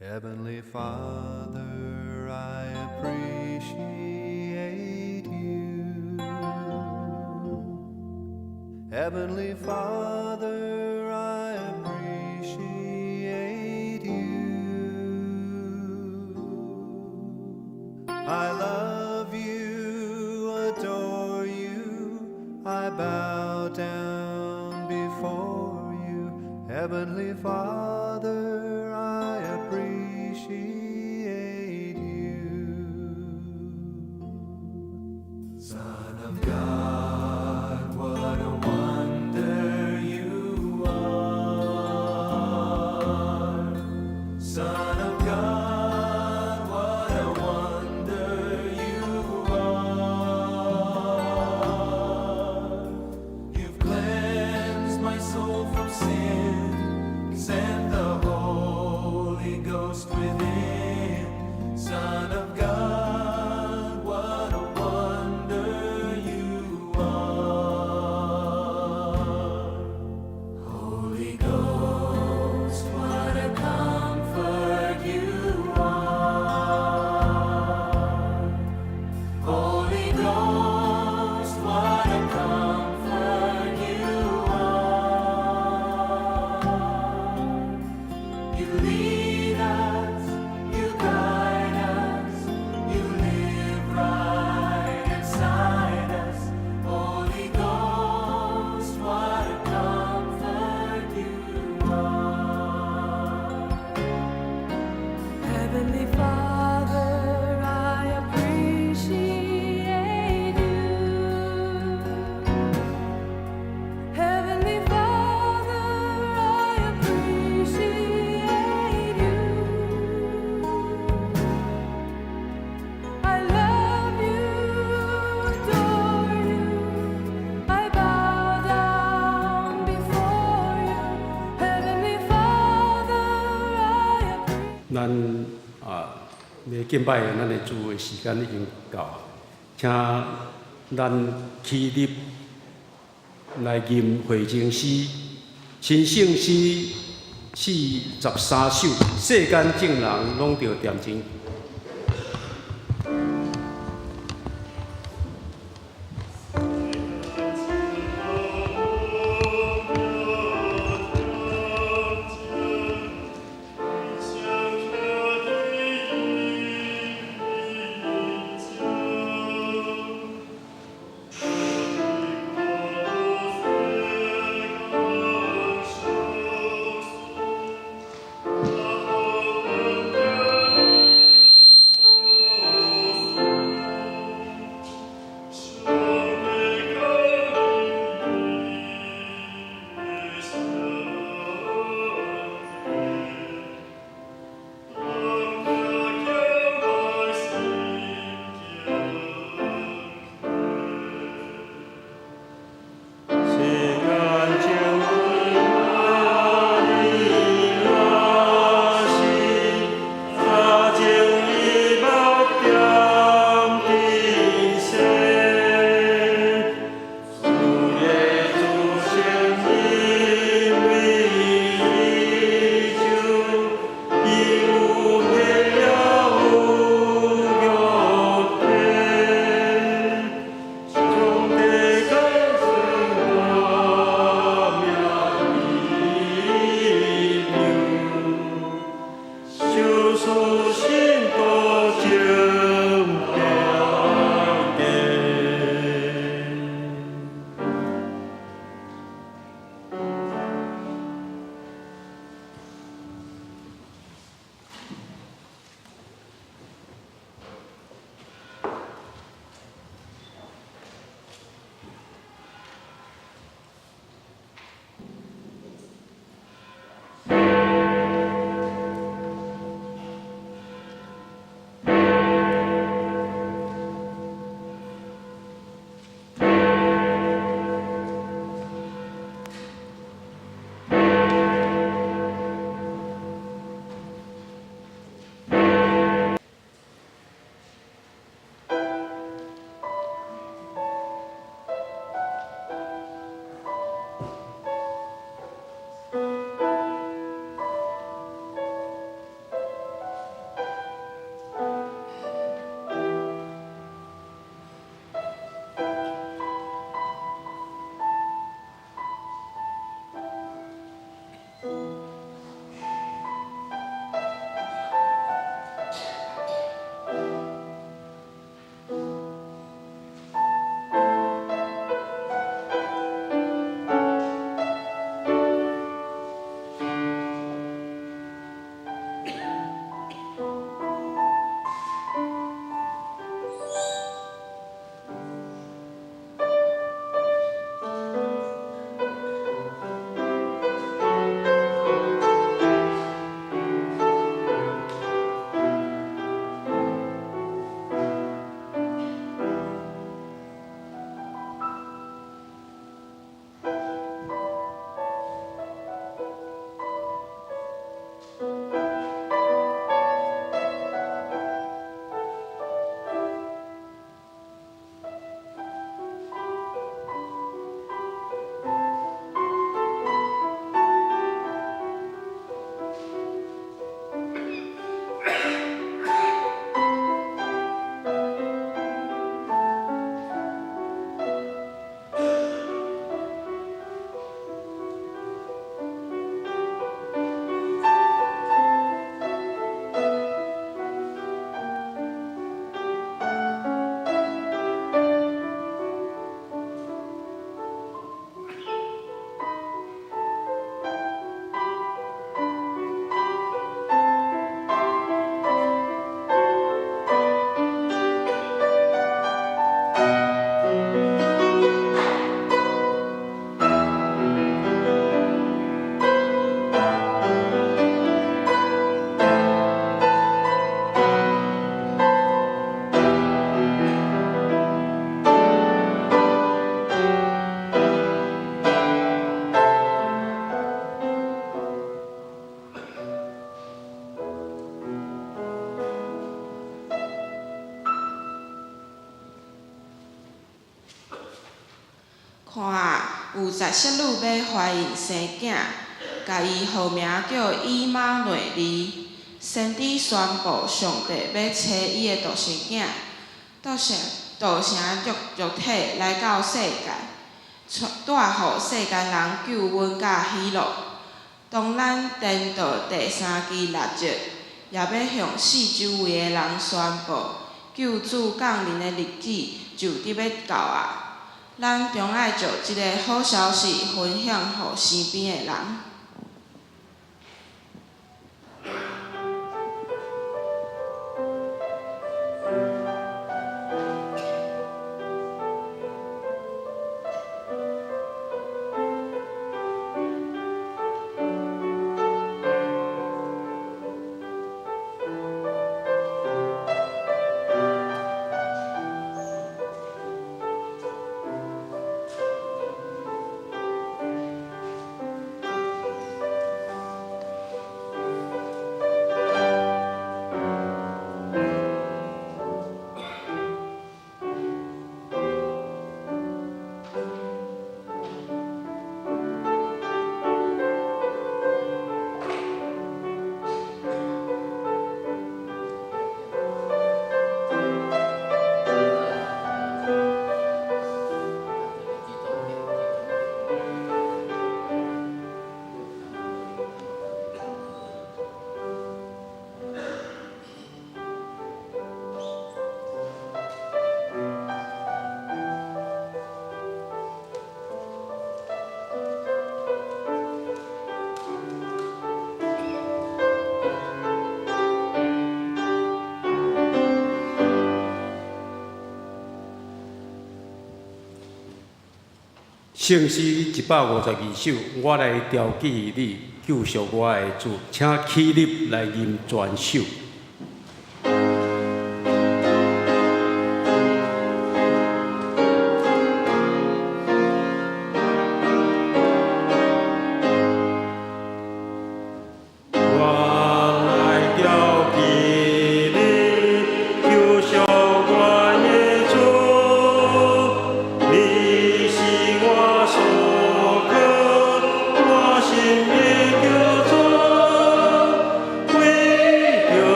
Heavenly Father, I appreciate you. Heavenly Father, I appreciate you. I love you, adore you, I bow down before you. Heavenly Father, I appreciate you. Son of God, what a wonder you are. Son of God, what a wonder you are. You've cleansed my soul from sin, sent the Holy Ghost within. Son of God, what a wonder you are. Holy Ghost, what a comfort you are. Holy Ghost, what a comfort you are. You lead us, you guide us, you live right inside us. Holy Ghost, what a comfort you are. Heavenly Father, I appreciate you. Heavenly Father, I appreciate you. I love you, adore you, I bow down before you. Heavenly Father, I appreciate you. 咱要敬拜咱的主的时间已经到，请咱起立来吟会情诗、新圣诗43首，世间正人拢着点睛。苏醒多情了结。看有17女要怀孕生囝，家伊号名叫以马内利。先知宣布上帝要找伊的独生囝，道成肉体来到世界，带予世间人救恩甲喜乐。当咱颠倒第3期6节，也要向四周围的人宣布，救主降临的日子就伫要到啊！咱中爱就即个好消息分享予身边的人。圣诗152首，我来调记你救赎我的主，请起立来吟全首。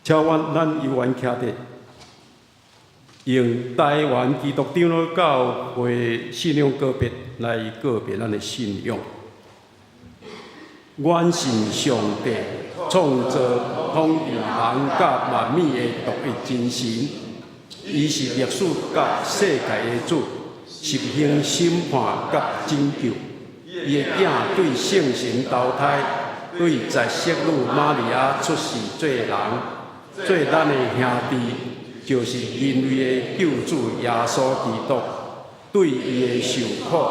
请咱犹原徛伫，用台湾基督长老教会信仰告别来告别咱的信仰。阮信上帝创造统治人甲万物的独一真神，伊是历史甲世界的主，实行审判甲拯救。伊的囝对圣神投胎，对在色女玛利亚出世做人。做咱的兄弟，就是人类的救主耶稣基督。对伊的受苦、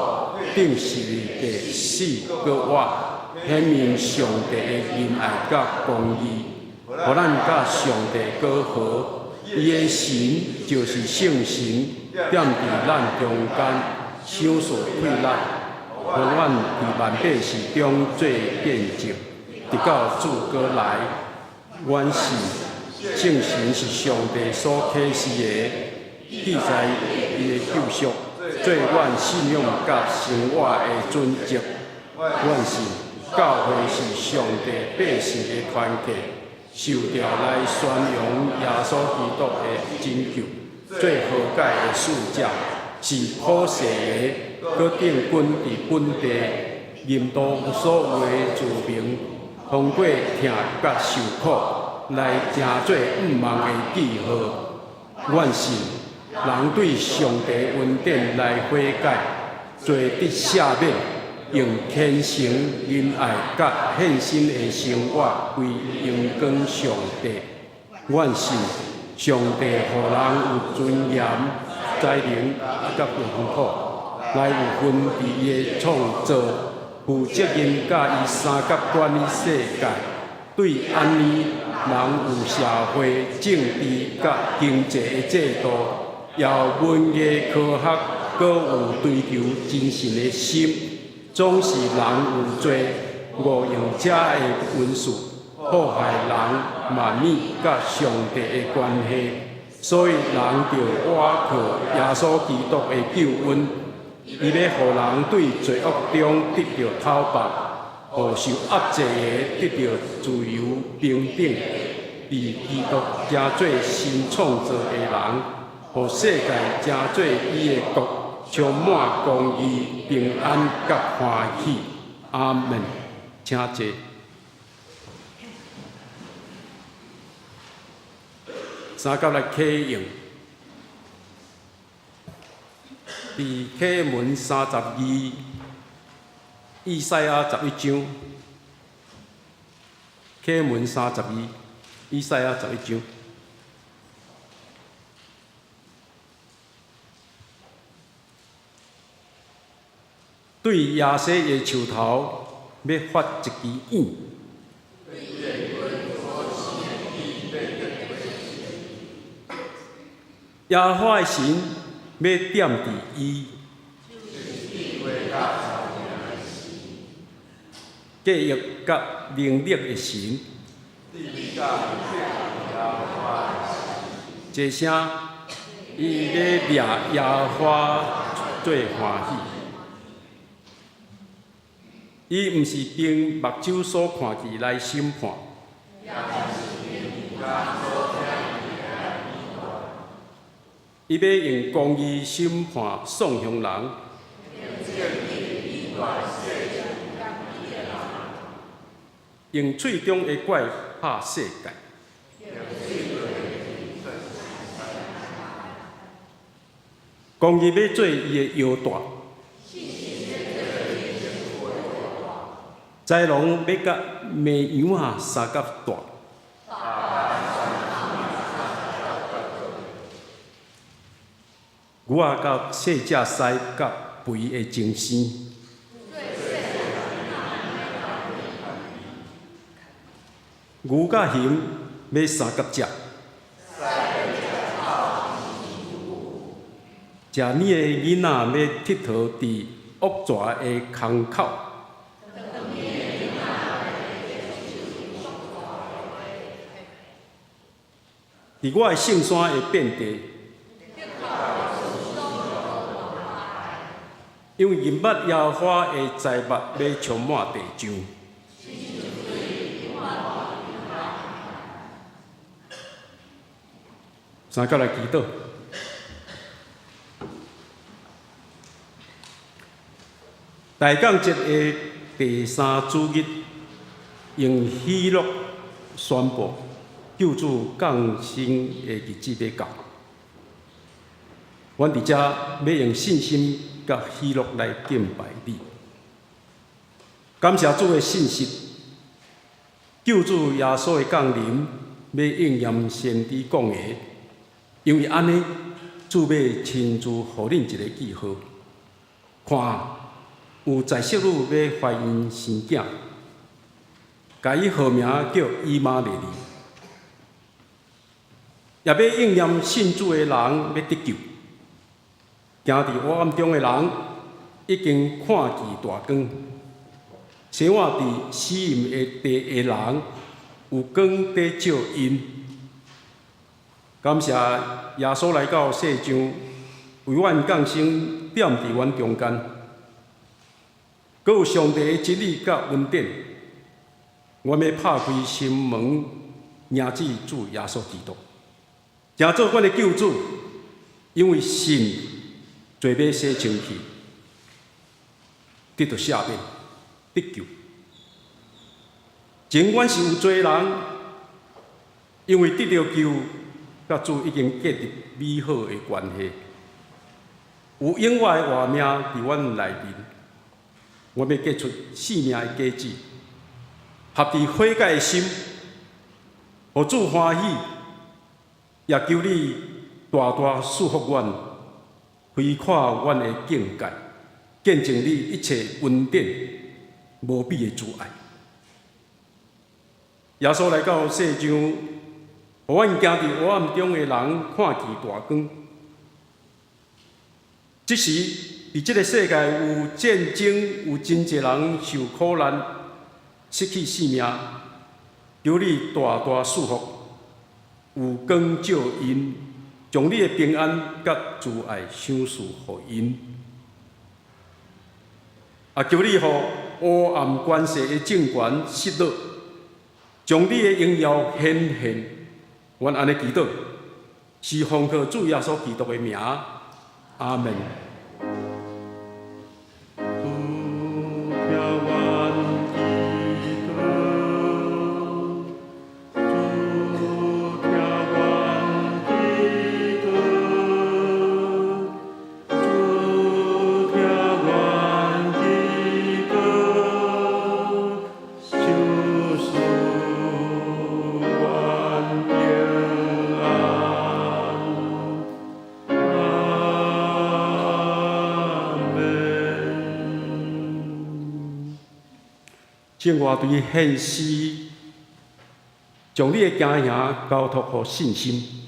顶十字架死搁活，显明上帝的仁爱甲公义，互咱甲上帝和好。伊的神就是圣神，踮伫咱中间，享受配咱，互阮伫万百世中做见证，直到主过来。阮信。圣神是上帝所启示的，记载伊的救赎，做阮信仰甲生活的准则。阮信教会是上帝百姓的团结，受召来宣扬耶稣基督的拯救，做和解的使者，是普世的，搁定根伫本地，任当所有的自明，通过听甲受苦。来成做毋茫的记号。阮信人对上帝恩典来悔改，罪得赦免，用虔诚、仁爱甲献身的生活归荣光上帝。阮信上帝互人有尊严、才能甲荣苦，来有份伫伊的创造，负责任甲伊三甲管理世界。对安尼。人有社会、政治甲经济的制度，也有文艺、科学搁有追求真神的心，总是人有罪，误用这的文字，破坏人万面甲上帝的关系。所以人着倚靠耶稣基督的救恩，伊要互人对罪恶中得到讨白，互受压制的得到自由平等。伫基督正做新创造的人，互世界正做伊的国，充满公义、平安甲欢喜。阿门。请坐。三甲来启用，伫启文32，以赛亚11章，启文32，以赛亚11章。对亚西的树头要发一支影。耶和华的神要点伫伊，计约甲能力的神，一声，伊要掠耶和华做欢喜。伊毋是凭目睭所看见来审判。伊要用公义审判丧凶人，用喙中的怪拍世界。公义要做伊的腰带，豺狼要甲绵羊啊相甲大。牛仔甲细只狮甲肥的精生，牛甲熊要相甲食，食奶的囡仔要佚佗伫恶蛇的空口。伫我的圣山的遍地。因为银捌耶和华的财物要充满地上。三甲来祈祷。大港节的第3主日，用喜乐宣布救主降生的日子要到。阮伫遮要用信心甲喜乐来敬拜你，感谢主的信息，救主耶稣的降临要应验先知讲的，因为安尼，主要亲自互恁一个记号，看有在色女要怀孕生囝，甲伊号名叫以马内利，也要应验信主的人要得救。行伫黑暗中的人，已经看见大光；生活伫死荫的地的人，有光在照因。感谢耶稣来到世上，为阮降生，点伫阮中间。阁有上帝的真理甲恩典，阮要拍开心门，迎接主耶稣基督，成做阮的救主，因为信。做要洗清气，得到赦免，得救。尽管是有罪人，因为得到救，甲主已经建立美好的关系，有永远的活命伫阮内面。我要结出生命的果子，合伫悔改的心，互主欢喜，也求你大大赐福阮。开阔阮的境界，见证你一切恩典无比的阻碍。耶稣来到世上，互阮行伫黑暗中的人看见大光。即即时，伫即个世界有战争，有真侪人受苦难，失去性命。求你大大赐福，有光照因，将你的平安甲慈爱赏赐互因。也求你互黑暗关系的政权失落，将你的荣耀显现。阮安尼祈祷，是奉靠主耶稣基督的名，阿门。请我对献诗，将你的家行交托互信心。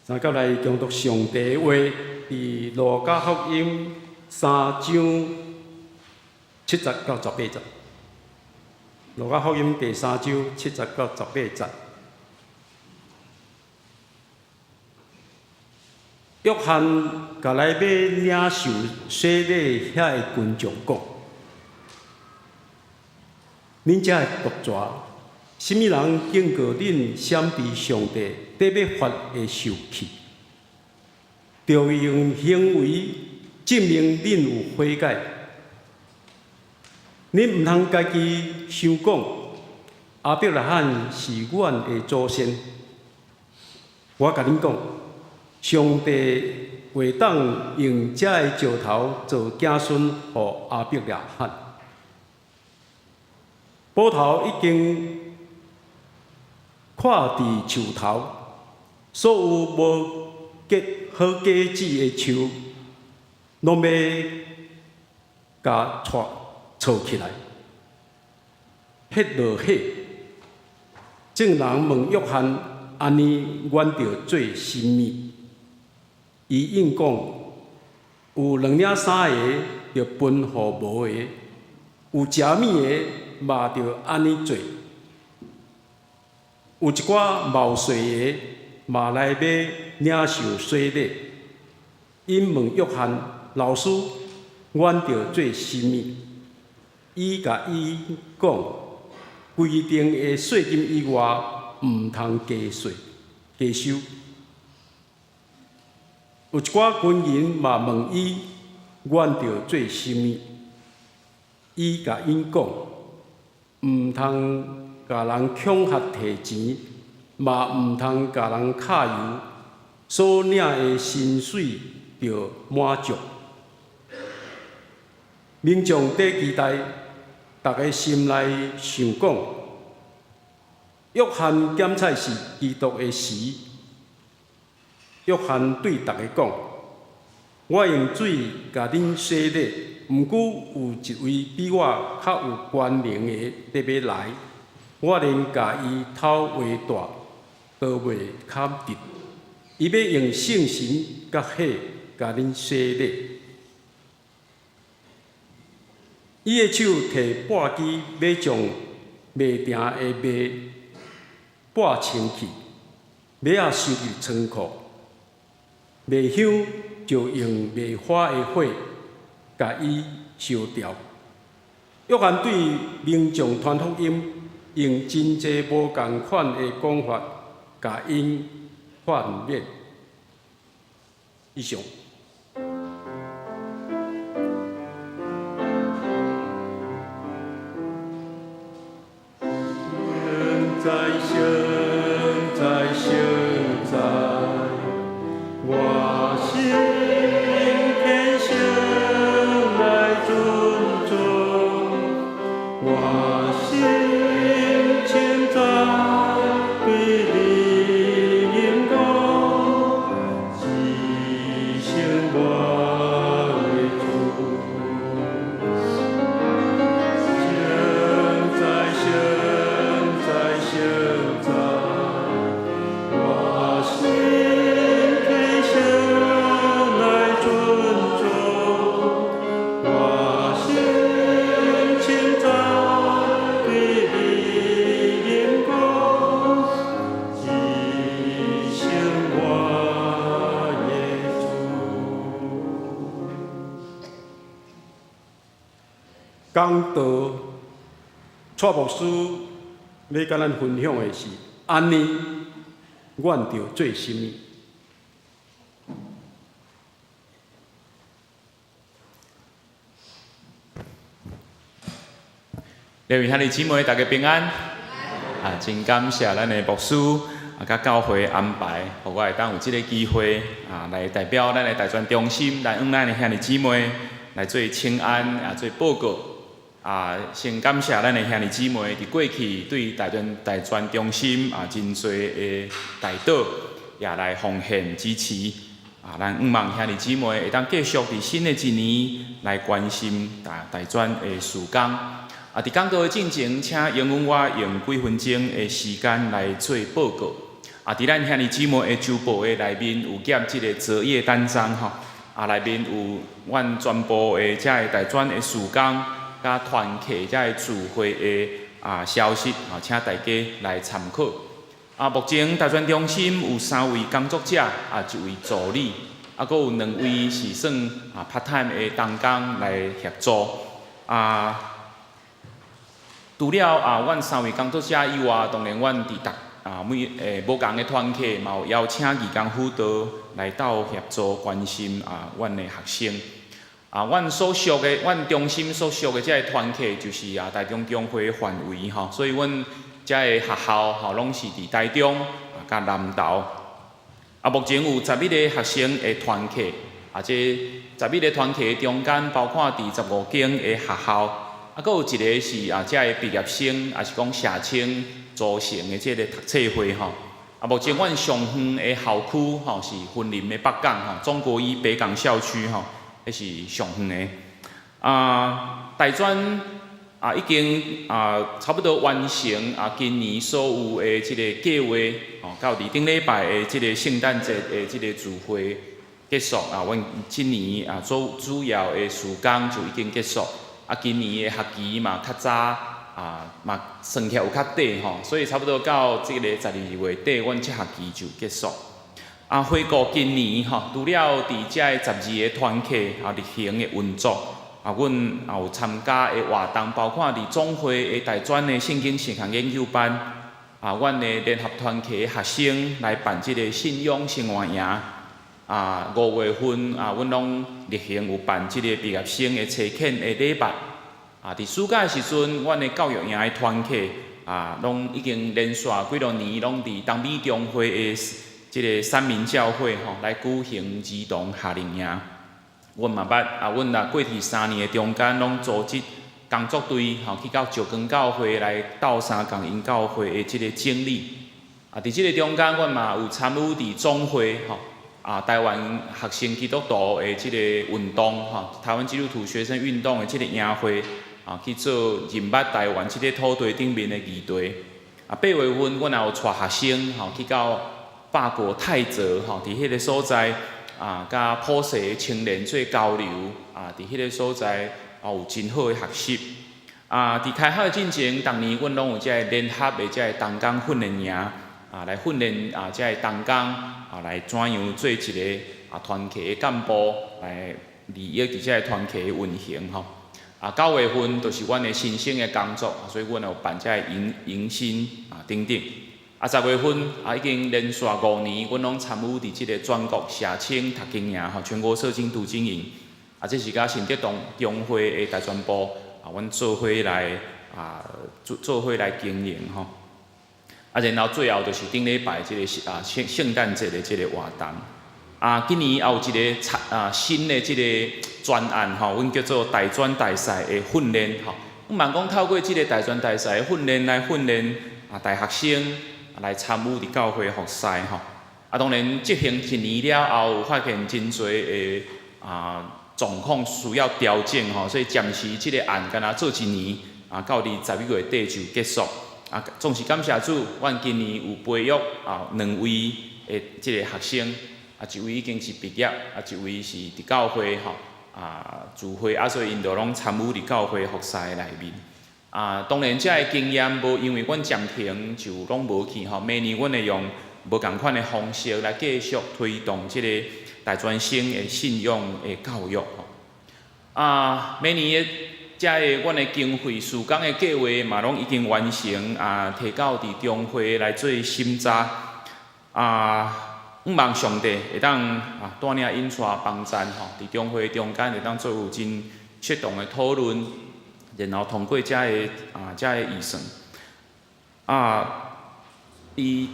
三甲来恭读上帝的话，伫路加福音3章7节到18节。路加福音第3章7节到18节。约翰甲来要领受洗礼遐个群众讲：恁遮个独蛇，什么人经过恁闪避上帝得要发的受气，就用行为证明恁有悔改。恁毋通家己想讲，亚伯拉罕是阮的祖先。我甲恁讲，上帝会当用遮个石头做子孙，予亚伯拉罕。埔头已经看伫树头，所有无结好果子的树，拢要甲撮起来，迄落火。众人问约翰：安尼，阮着做甚物？伊应讲：有2领3个，着分互无个；有食物个，嘛着安尼做；有一寡冒税个，嘛来要领受洗礼。因问约翰：老师，阮着做甚物？伊甲伊讲：规定的税金以外，毋通加收。有一寡军人嘛问伊：阮着做甚物？伊甲因讲：毋通甲人恐吓摕钱，嘛毋通甲人敲油，所领的薪水着满足。民众在期待，大家心内想讲：约翰检采是基督的时，约翰对大家讲：我用水甲恁洗礼，毋过有一位比我较有权能的得要来，我连甲伊头话大都袂堪得。伊要用圣神甲火甲恁洗礼。伊的手摕簸箕，要将麦定的麦簸清去，麦仔收入仓库。麦香就用麦花的火，甲伊烧掉。约翰对民众传福音，用真济无共款的讲法，甲因劝勉。以上。现在，我心天生来尊重，我心现在对你应讲，只剩我为主。讲道，蔡牧师要甲咱分享的是：安尼，阮着做甚物？各位兄弟姊妹，大家平安。真感谢咱的牧师甲教会安排，互我会当有这个机会来代表咱的大专中心来向咱的兄弟姊妹来做请安做报告。先感谢咱的兄弟姊妹伫过去对大专中心真侪的代祷，也来奉献支持。咱望兄弟姊妹会当继续伫新的一年来关心大专的事工。伫讲道的进前，请容允我用几分钟的时间来做报告。伫咱遐尼姊妹的周报的内面有夹即个择业单张吼，内面有阮全部的遮个大专的事工，甲团契遮个聚会的消息，请大家来参考。目前大专中心有3位工作者，1位助理，阁有2位是算part time 的同工来协助。除了阮3位工作者以外，当然阮伫无共的团契嘛有邀请义工辅导来到协助关心阮的学生。阮中心所属的遮个团契就是台中中会范围吼，所以阮遮个学校拢是伫台中甲南投。目前有11个学生的团契，这11个团契的中间包括伫15间的学校，阁有一个是遮个毕业生，也是讲社青组成的这个读册会吼。目前阮上远的校区是云林的北港中国一北港校区迄是上远的。大专已经差不多完成今年所有的这个计划到伫顶礼拜的这个圣诞节的这个聚会结束阮今年主要的事工就已经结束。今年的学期嘛较早嘛算起来有较短所以差不多到这个12月底，阮这学期就结束。回顾今年除了伫遮的12个团契例行的运作。阮也有参加的活动，包括伫总会的大专的圣经神学研究班，阮的联合团契的学生来办即个信仰生活营，5月份阮拢例行有办即个毕业生的初恳的礼拜，伫暑假的时阵，阮的教育营的团契拢已经连续几多年拢伫东美中会的即个三民教会来举行儿童夏令营。阮嘛捌阮过去3年的中间，拢组织工作队去到石冈教会来斗相共因教会的即个经历。伫即个中间，阮嘛有参与伫总会台湾学生基督徒的即个运动台湾基督徒学生运动的即个营会去做认捌台湾即个土地顶面的议题。8月份，阮也有带学生去到法国泰泽伫迄个所在。甲普世的青年做交流，伫迄个所在有真好的学习。伫开学的进程，逐年阮拢有遮个联合的遮个同工训练营，来训练遮个同工来怎样做一个团契的干部，来利益伫遮个团契的运行9月份就是阮的新生的工作，所以阮有办遮个迎新等等。10月份已经连续5年，阮拢参与伫即个全国社青读经营全国社青读经营这是甲信德中会的大专部阮做伙来做伙来经营然后最后就是顶礼拜即个圣诞节的即个活动今年也有一个新的即个专案阮叫做大专大赛的训练阮嘛讲透过即个大专大赛的训练来训练大学生。来参与伫教会服侍当然执行1年了后，有发现真侪的状况需要调整所以暂时即个案敢若做1年到伫11月底就结束总是感谢主，阮今年有培育2位的即个学生1位已经是毕业1位是伫教会聚会所以因就拢参与伫教会服侍的内面。当然，这个经验无因为阮暂停就拢无去明年阮会用无共款的方式来继续推动即个大专生的信仰的教育明年的阮的经费事工的计划嘛，拢已经完成提到伫中会来做审查希望上帝会当带领引带帮赞伫中会中间会当做有真适当的讨论。然后通过遮个预算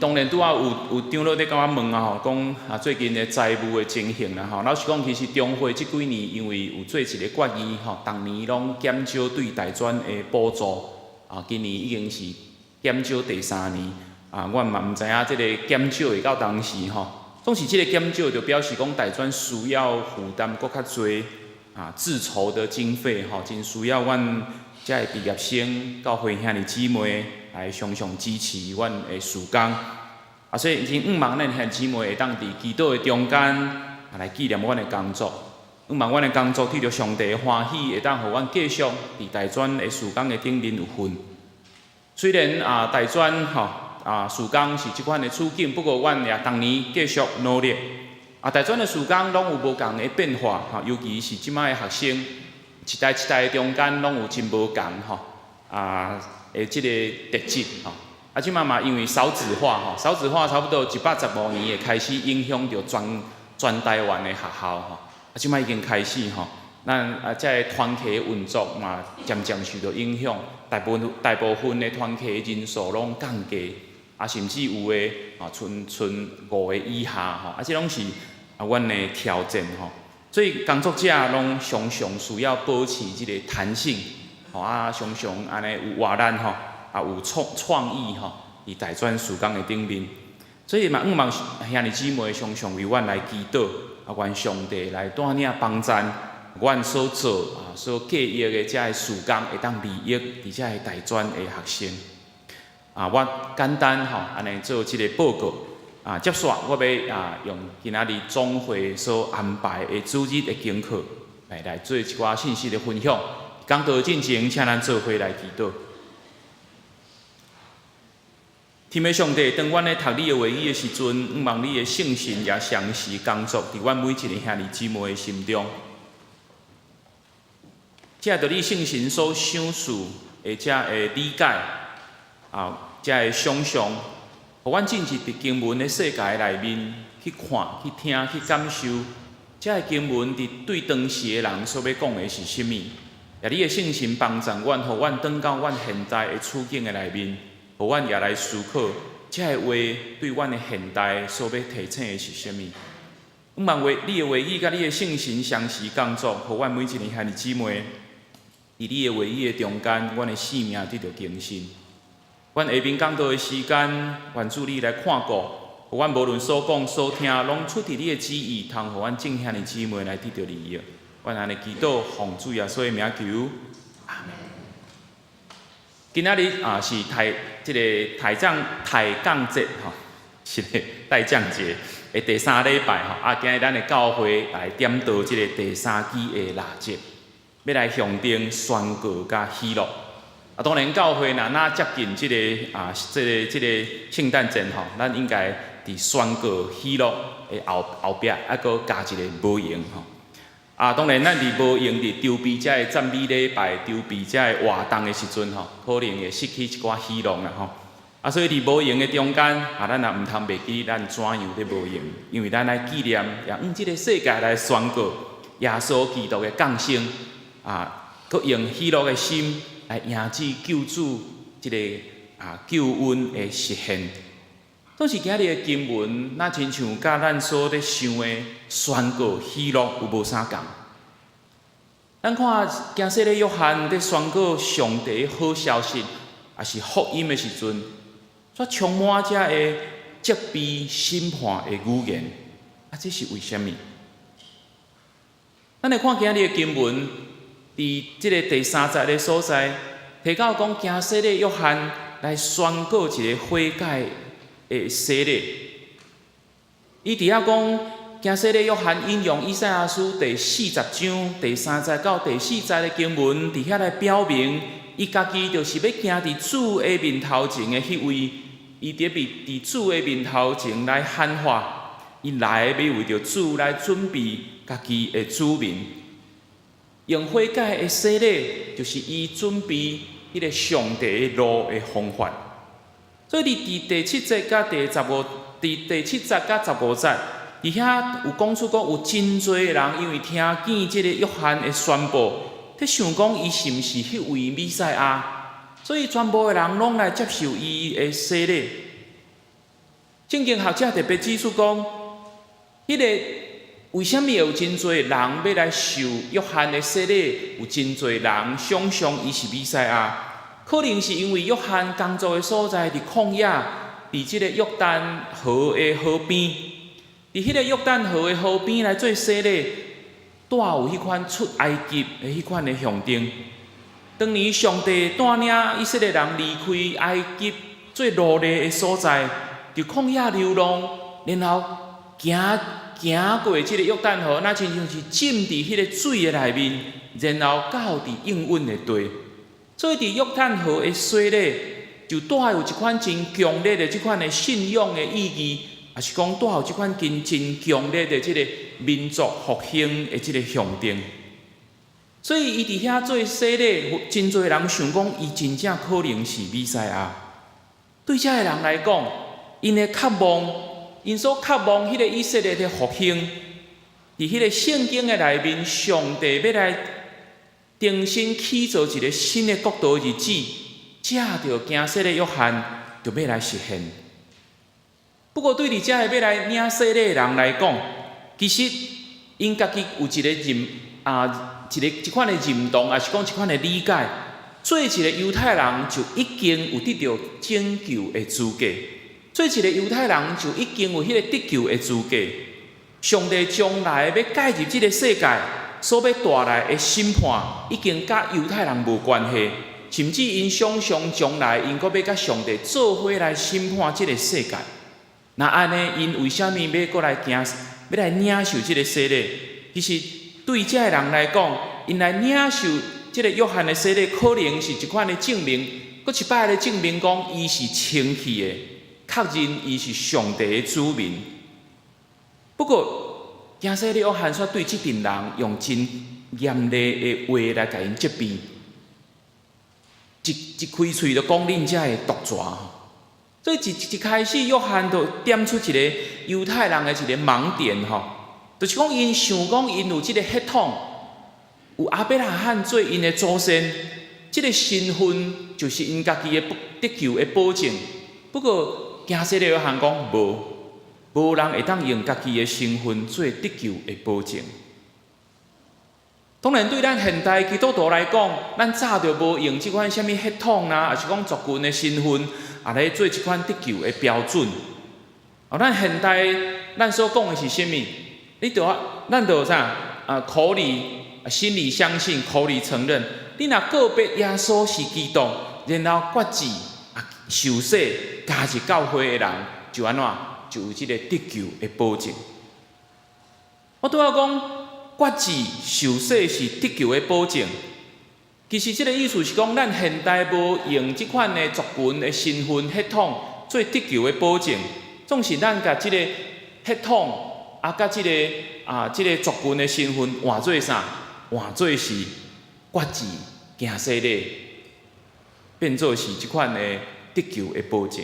当然拄仔有长老咧甲我问讲最近的财务的情形老实讲，其实中会即几年因为有做一个决议逐年拢减少对大专的补助今年已经是减少第3年阮嘛毋知影即个减少会到当时总是即个减少就表示讲大专需要负担搁较侪。自筹的经费真需要阮遮个毕业生、教会兄弟姊妹来常常支持阮的事工所以真望咱兄姊妹会当伫祈祷的中间来纪念阮的工作，望阮的工作得到上帝的欢喜，会当互阮继续伫大专的事工的顶面有份。虽然大专事工是即款的处境，不过阮也当年继续努力。大专的事工拢有无共的变化，尤其是即摆的学生，一代一代的中间拢有真无共的即个特质即摆嘛因为少子化少子化差不多115年会开始影响到全台湾的学校即摆已经开始咱这个团契运作嘛渐渐受到影响，大部分的团契的人数拢降低，甚至有的剩5个以下即拢是阮的挑战所以工作者拢常常需要保持即个弹性常常安尼有活力有创意伫大专事工的顶面，所以嘛望兄弟姊妹常常为阮来祈祷，愿上帝来带领帮助阮所做所计划的遮个事工会当利益伫遮个大专的学生。我简单安尼做即个报告。接续我要用今仔日总会所安排的主日的功课来做一寡信息的分享。讲道进前，请咱做伙来祈祷。天父上帝，当阮咧读你的话语的时阵，望你的圣神也详细工作伫阮每一个兄弟姊妹的心中。藉着你圣神所想事的遮的理解遮的想象，互阮进入伫经文的世界内面去看、去听、去感受，遮个经文伫对当时的人所要讲的是甚物？也你的圣神帮助阮，互阮转到阮现在的处境的内面，互阮也来思考，遮个话对阮的现代所要提醒的是甚物？望你的话语甲你的圣神相时工作，互阮每一个兄弟姊妹，伫你的话语的中间，阮的性命得到更新。阮下面讲道的时间，愿主你来看顾，互阮无论所讲所听，拢出伫你的旨意，通互阮正兄弟姊妹来得到利益。阮安尼祈祷，奉主耶稣的名求，阿门。今仔日是即个抬杠节是个代降节的第3礼拜今日咱的教会来点到即个第3期的腊节，要来向顶宣告甲喜乐。当然，教会若接近即个圣诞节咱应该伫宣告喜乐的后壁，阁加一个无用当然，咱伫无用伫筹备遮个赞美礼拜、筹备遮个活动的时阵可能会失去一寡喜乐啦所以伫无用的中间咱也毋通袂记咱怎样伫无用，因为咱来纪念，也用即个世界来宣告耶稣基督的降生佮用喜乐的心来迎接救主即个救恩的实现。都是今日的经文，那亲像甲咱所咧想的宣告喜乐有无啥共？咱看惊洗礼约翰咧宣告上帝的好消息，也是福音的时阵，却充满遮个责备审判的语言，这是为虾米？咱来看今日的经文，伫即个第3节的所在，提到讲惊洗礼约翰来宣告一个悔改的洗礼，伊伫遐讲，惊洗礼约翰引用以赛亚书第40章第3节到第4节的经文，伫遐来表明，伊家己就是要行伫主的面头前的迄位，伊伫主的面头前来喊话，伊来要为着主来准备家己的子民，用悔改的洗礼，就是伊准备迄个上帝的路的方法。所以伫第7节甲第7节甲15节，伫遐有讲出讲有真侪人因为听见即个约翰的宣布，伫想讲伊是毋是迄位弥赛亚，所以全部的人拢来接受伊的洗礼。圣经学者特别指出讲，迄个为虾米有真侪人要来受约翰的洗礼？有真侪人想象伊是弥赛亚。可能是因为约翰工作的所在伫旷野，伫即个约旦河的河边，伫迄个约旦河的河边来做洗礼，带有迄款出埃及的迄款的象征。当年上帝带领以色列人离开埃及最奴隶的所在，就旷野流浪，然后行过即个约旦河，那亲像是浸伫迄个水的内面，然后到伫应允的地。所以伫约旦河的水咧，就带有一款真强烈的即款的信仰的意义，也是讲带有即款真强烈的即个民族复兴的即个象征。所以伊伫遐做洗礼，真侪人想讲，伊真正可能是弥赛亚。对遮个人来讲，因的渴望，因所渴望迄个以色列的复兴，伫迄个圣经的内面，上帝要来重新起造一个新的国度的日子，借着行洗的约翰，就要来实现。不过对伫遮个要来领洗礼的人来讲，其实因家己有一个一款的认同，也是讲一款的理解，做一个犹太人就已经有得到拯救的资格，做一个犹太人就已经有迄个得救的资格。上帝将来要介入这个世界所要带来的审判，已经甲犹太人无关系，甚至因想象将来因阁要甲上帝做伙来审判这个世界。那安尼，因为虾米要过来要来领受这个洗礼？其实对这个人来讲，因来领受这个约翰的洗礼，可能是一款的证明，搁一摆来证明讲伊是清气的，确认伊是上帝的子民。不过，行洗礼约翰却对这群人用真严厉的话来甲因责备，一开喙就讲恁遮的毒蛇。所以一开始，约翰就点出一个犹太人的一个盲点吼，就是讲因想讲因有即个血统，有亚伯拉罕做因的祖先，即个身份就是因家己的得救的保证。不过，行洗礼约翰讲无人会当用家己的身份做得救的保证。当然，对咱现代基督徒来讲，咱早就无用即款什么血统啦，也是讲族群的身份，来做一款得救的标准。咱现代咱所讲的是什么？咱就啥？口里心里相信，口里承认。你若告别耶稣是基督，然后决志受洗加入教会的人，就安怎？就有即个得救的保证。我拄仔讲。决志受洗是得救的保证，其实这个意思是讲，咱现代无用这款的族群的身份血统做得救的保证，总是咱甲这个血统甲这个族群的身份换做啥？换做是决志行洗礼，变做是这款的得救的保证。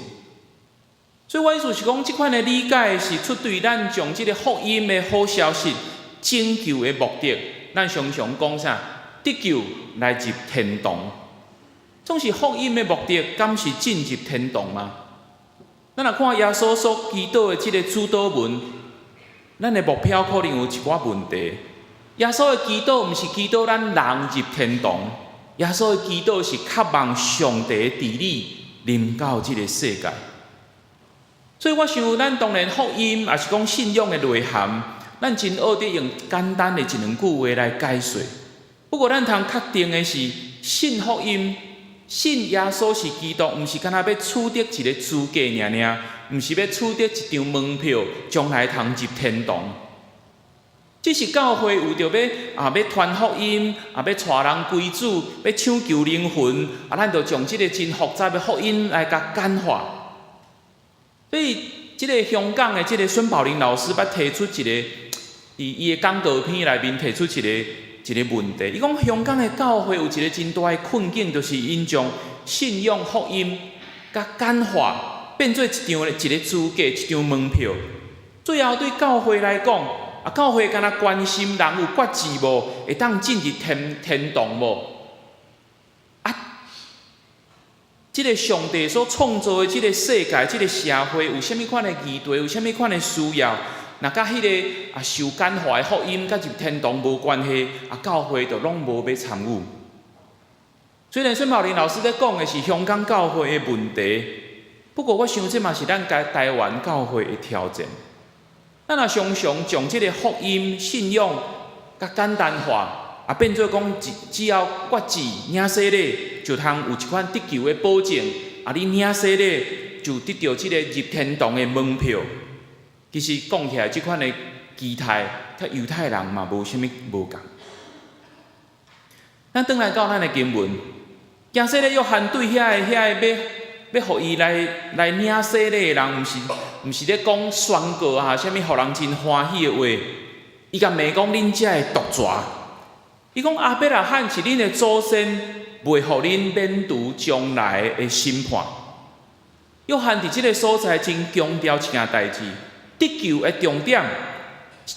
所以我意思是讲，这款的理解是出对咱将这个福音的好消息。拯救的目的，咱常常讲啥？得救来入天堂，总是福音的目的，敢是进入天堂吗？咱若看耶稣所祈祷的这个主祷文，咱的目标可能有一寡问题。耶稣的祈祷毋是祈祷咱人入天堂，耶稣的祈祷是渴望上帝的治理临到这个世界。所以我想，咱当然福音也是讲信仰的内涵。咱真学得用简单的一两句话来解说。不过，咱通确定的是，信福音、信耶稣是基督，毋是干那要取得一个资格尔，毋是要取得一张门票，将来通入天堂。只是教会有着要传福音，要带人归主，要抢救灵魂，咱就将这个真复杂的福音来甲简化。所以，这个香港的这个孙宝林老师捌提出一个。伫伊的讲道片内面提出一个问题，伊讲香港的教会有一个真大的困境，就是因将信仰福音甲简化，变做一个资格、一张门票。最后对教会来讲，教会敢若关心人有决志无，会当进入天堂无？这个上帝所创造的这个世界、这个社会有啥物款的议题，有啥物款的需要？若甲迄个受简化的福音，甲入天堂无关系，教会就拢无要参与。虽然孙宝林老师在讲的是香港教会的问题，不过我想这嘛是咱台湾教会的挑战。咱若常常将这个福音信仰甲简单化，变做讲只要决志领洗礼，就通有一款得救的保证。你领洗礼就得到即个入天堂的门票。其实讲起来，即款的期待，甲犹太人嘛无啥物无共。咱转来到咱的经文，惊洗礼约翰对遐个要互伊来领洗礼的人，毋是咧讲宣告啊，啥物互人真欢喜的话。伊甲骂讲恁遮的毒蛇，伊讲阿伯拉罕是恁的祖先，袂互恁免除将来的审判。约翰伫即个所在真强调一件代志，得救的重点，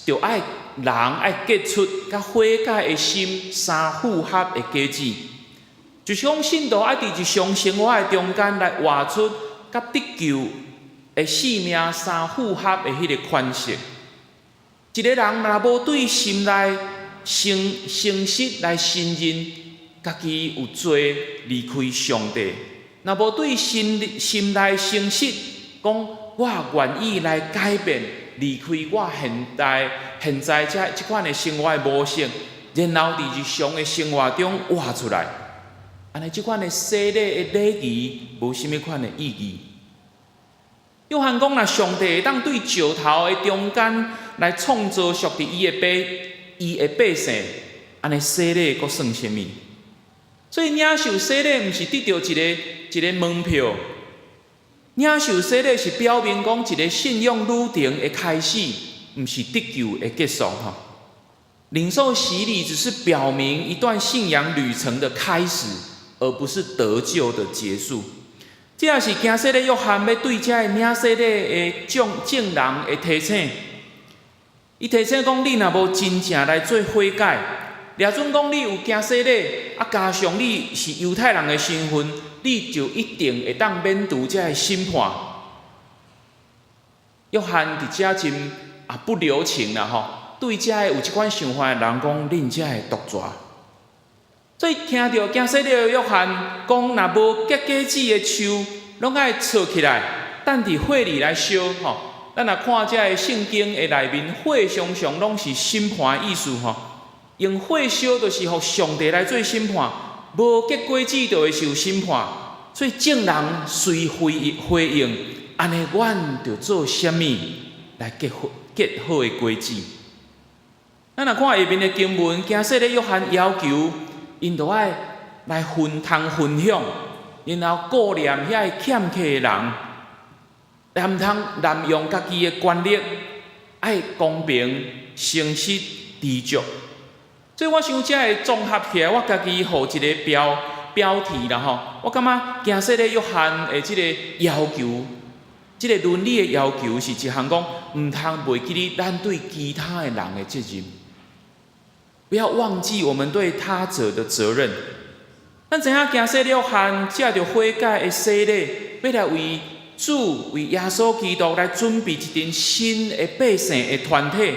就爱人爱结出甲悔改的心相符合的果子，就是讲信徒爱伫日常生活的中间来活出甲得救的生命相符合的迄个款式。一个人若无对心内诚实来承认，家己有罪离开上帝，若无对心内诚实，讲我愿意来改变，离开我现在即款的生活的模式，然后伫日常的生活中活出来，安尼即款的洗礼的礼仪无啥物款的意义。约翰讲，若上帝会当对石头的中间来创造属于伊的百姓，安尼洗礼阁算啥物？所以领受洗礼毋是得到一个门票，领受洗礼是表明讲一个信仰旅程的开始，毋是得救的结束吼。领受洗礼只是表明一段信仰旅程的开始，而不是得救的结束。这也是惊洗礼约翰要对这领洗礼的证人的提醒。伊提醒讲，你若无真正来做悔改，掠准讲你有惊洗礼，加上你是犹太人的身份，你就一定会当免除这个审判。约翰伫遮真不留情啦吼，对这有即款想法的人讲，恁这会毒蛇。所以听到惊洗礼的约翰讲，若无结果子的树，拢爱插起来，等伫火里来烧吼。咱若看这个圣经的内面，火常常拢是审判的意思吼。用火烧就是互上帝来做审判，无结果子就会受审判。所以证人随回应，安尼阮就做啥物来结好的果子？咱若看下面的经文，惊洗礼约翰要求因就爱来分享，然后顾念遐个欠客的人，也毋通滥用家己的权力，爱公平、诚实、知足。所以我想这会综合起来，我家己互一个标题啦吼。我感觉惊洗礼约翰的即个要求，即个伦理的要求是一项讲，毋通袂记哩咱对其他的人的责任。不要忘记我们对他者的责任。咱知影惊洗礼约翰借着悔改的洗礼，要来为主、为耶稣基督来准备一阵新的百姓的团体。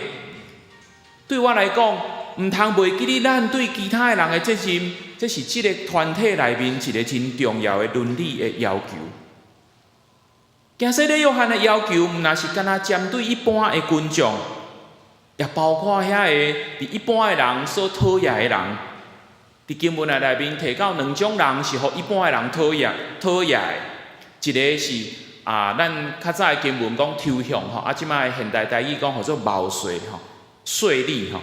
对我来讲，毋通袂记哩咱对其他的人的责任，这是这个团体内面一个真重要的伦理的要求。惊洗礼约翰的要求，毋若是干那针对一般的群众。也包括遐个伫一般的人所讨厌的人，伫经文内面提到两种人是互一般的人讨厌的，一个是咱较早的经文讲抽象吼，即摆现代台语讲叫做毛税吼，税吏吼，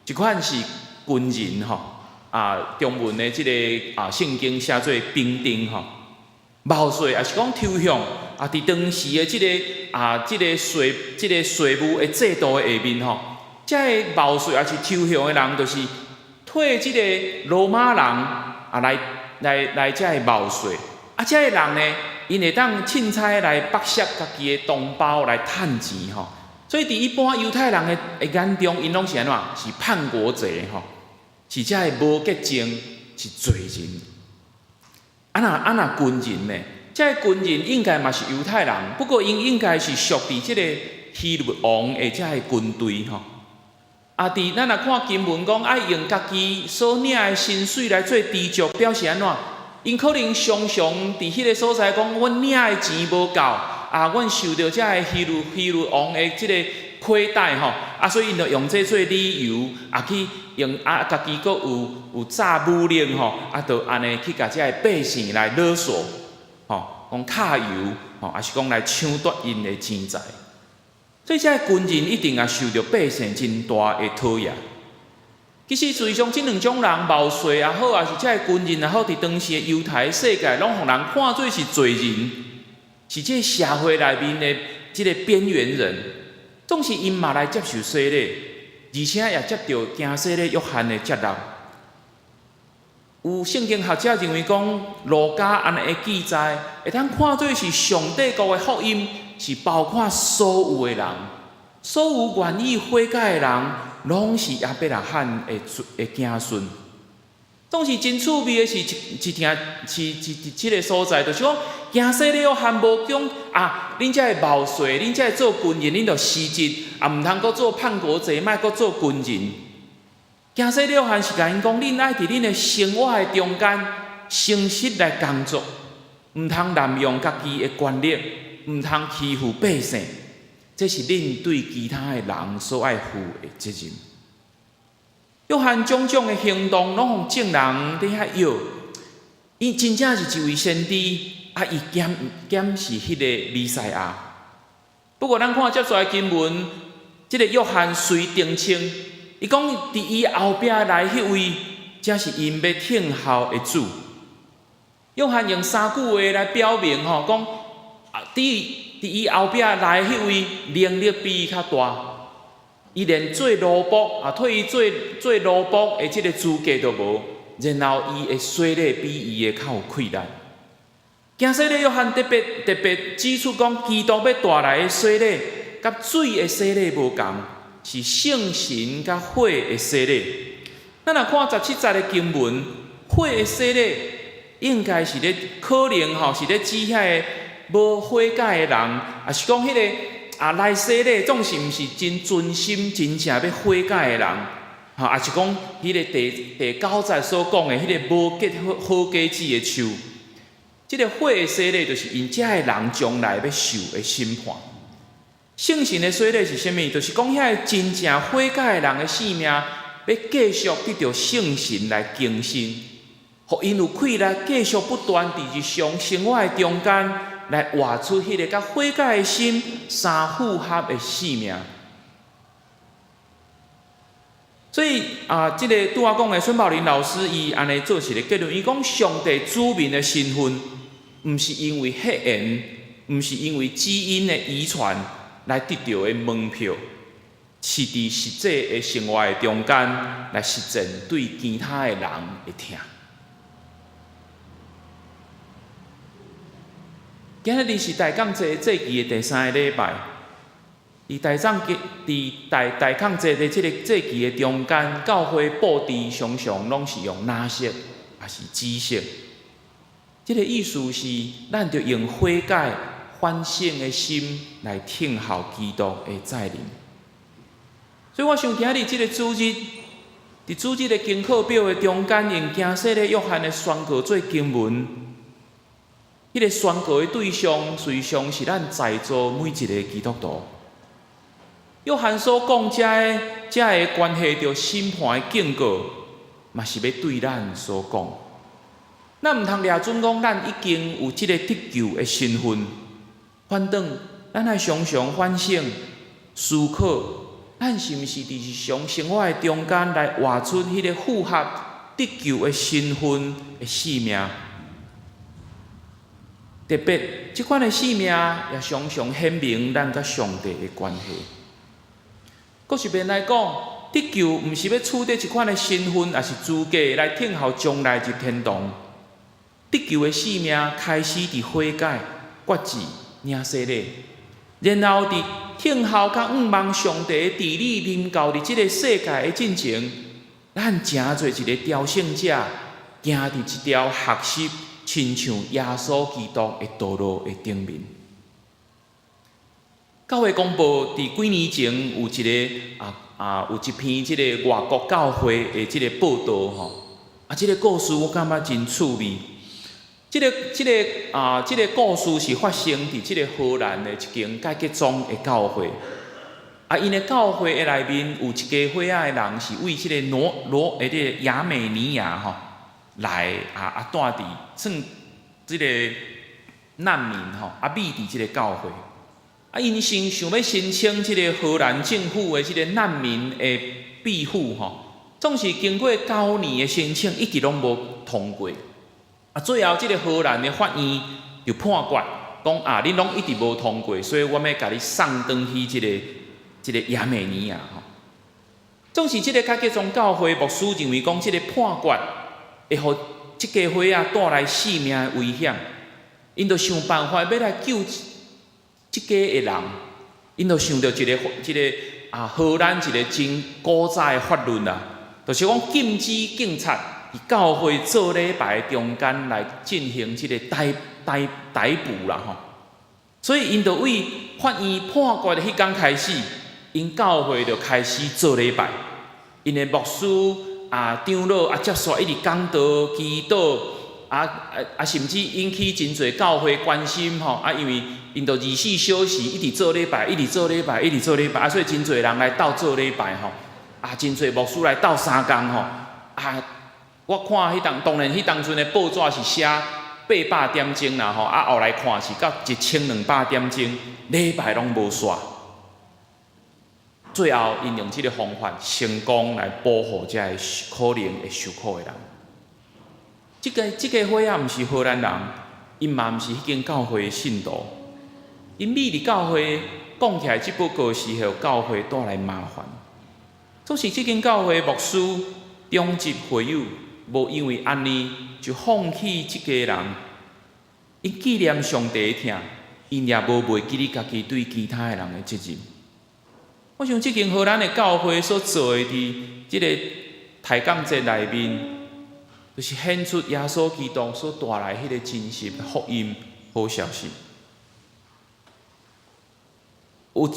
一款是军人吼，中文的即个圣经写做兵丁吼，毛税也是讲抽象伫当时的即个税务的制度的下面吼。这个毛税也是抽象的人，就是替这个罗马人来这个毛税。这个人呢，因会当凊彩来剥削家己的同胞来趁钱吼。所以伫一般犹太人的眼中，因拢是安怎？是叛国贼吼，是这个无洁净，是罪人。那军人呢？这个军人应该嘛是犹太人，不过因应该是属伫这个希律王的这个军队吼。伫咱若看经文讲，爱用家己所领的薪水来做知足，表示安怎？因可能常常伫迄个所在讲，阮领的钱无够，阮受到这个希律王的即个亏待吼，所以因就用这做理由，去用家己阁有诈武力吼，就安尼去甲这个百姓来勒索吼。讲卡油还是讲来抢夺因的钱财。所以，这军人一定也受到百姓真大的讨厌。其实，事实上，这两种人冒税也好，也是这军人也好，伫当时的犹太世界，拢互人看做是罪人，是这社会内面的这个边缘人。总是因嘛来接受洗礼，而且也接到行洗礼约翰的接纳。有圣经学者认为讲，路加安尼的记载，会通看做是上帝国的福音，是包括所有的人，所有愿意悔改的人，拢是亚伯拉罕的子孙。总是真趣味的是这个所在，就是讲，行洗礼约翰无讲恁才会冒税，恁才会做军人，恁就辞职，毋通阁做叛国贼，莫阁做军人。行洗礼约翰是甲因讲，恁爱伫恁的生活的中间，诚实来工作，毋通滥用家己的权力，毋通欺负百姓，这是恁对其他的人所爱负的责任。约翰种种的行动，拢互众人伫遐摇，伊真正是一位先知，伊检是迄个弥赛亚。不过，咱看接续的经文，这个约翰随定称，伊讲伫伊后壁来迄位，才是因要听候的主。约翰用3句话来表明讲伫伊后壁来迄位能力比伊较大。伊连做奴仆退伊做奴仆的即个资格都无，然后伊的洗礼比伊的较有气力。行洗礼约翰特别指出讲，基督要带来的洗礼，甲水的洗礼无共，是圣神甲火的洗礼。咱若看17节的经文，火的洗礼应该是咧可能是咧指遐个无悔改的人，也是讲迄个。来洗礼总是毋是真真心真正要悔改的人，也是讲迄个第9节所讲的迄个无结好果子的树，即个火的洗礼就是因遮的人将来要受的审判。圣神的洗礼是啥物？就是讲遐个真正悔改的人的性命，要继续得到圣神来更新，互因有气力继续不断伫日常生活的中间。来活出迄个甲悔改的心相符合的生命。所以即个拄仔讲的孙宝林老师，伊安尼做一个结论，伊讲上帝子民的身份，毋是因为血缘，毋是因为基因的遗传来得到的门票，是伫实际的生活的中间来实践对其他的人的听。今日是大港节节期的第3个礼拜，伫大港节的这个节期的中间，教会布置常常拢是用蓝色，也是紫色。这个意思是，咱着用悔改、反省的心来听候基督的再临。所以我想今日这个主日，伫主日的经课表的中间，用行洗礼约翰的宣告做经文。迄个宣告的对象，实际上是咱在座每一个基督徒。约翰所讲这个关系到审判的警告，嘛是要对咱所讲。咱毋通掠准讲，咱已经有即个得救的身份，反倒咱爱常常反省、思考，咱是毋是伫日常生活的中间来活出迄个符合得救的身份的生命。特别即款的生命，也常常显明咱甲上帝的关系。搁一面来讲，得救毋是要取得一款的身份，也是资格来听候将来入天堂。得救的生命开始伫悔改、决志、领洗礼，然后伫听候甲望上帝的治理临到伫即个世界的进程，咱诚做一个朝圣者，行伫一条学习。亲像耶稣基督的道路的顶面。教会公报伫几年前有一个有一篇即个外国教会的即个报道吼，即个故事我感觉真趣味。即个故事是发生伫即个荷兰的一间改革宗的教会。因的教会的内面有一家伙仔的人是为即个亚美尼亚吼。来住伫算即个难民密伫即个教会，因想要申请即个荷兰政府的即个难民的庇护总是经过9年的申请，一直拢无通过。最后即个荷兰的法院就判决讲恁拢一直无通过，所以我要甲你送转去即个亚美尼亚总是即个甲吉宗教会牧师认为讲，即个判决会互即家伙带来性命的危险，因就想办法要来救即家的人，因就想到一个荷兰一个真古早的法律就是讲禁止警察伫教会做礼拜中间来进行即个逮捕啦所以因就为法院判决的迄天开始，因教会就开始做礼拜，因的牧师长老接续一直讲道祈祷甚至引起真侪教会关心因为因就24小时一直做礼拜，一直做礼拜，一直做礼拜所以真侪人来斗做礼拜真侪牧师来斗3工我看当然迄当阵的报纸是写800点钟啦后来看是到1200点钟，礼拜拢无煞。最后因用即个方法成功来保护遮个可能会受苦的人。即个伙毋是荷兰人，因嘛毋是迄间教会的信徒，因美伫教会讲起来只不过是互教会带来麻烦。总是即间教会牧师忠直会友，无因为安尼就放弃即家人。因纪念上帝的疼，因也无袂记哩家己对其他的人的责任。我想即间荷兰的教会所做的，伫即个抬杠节内面，就是显出耶稣基督所带来迄个真实的福音好消息。有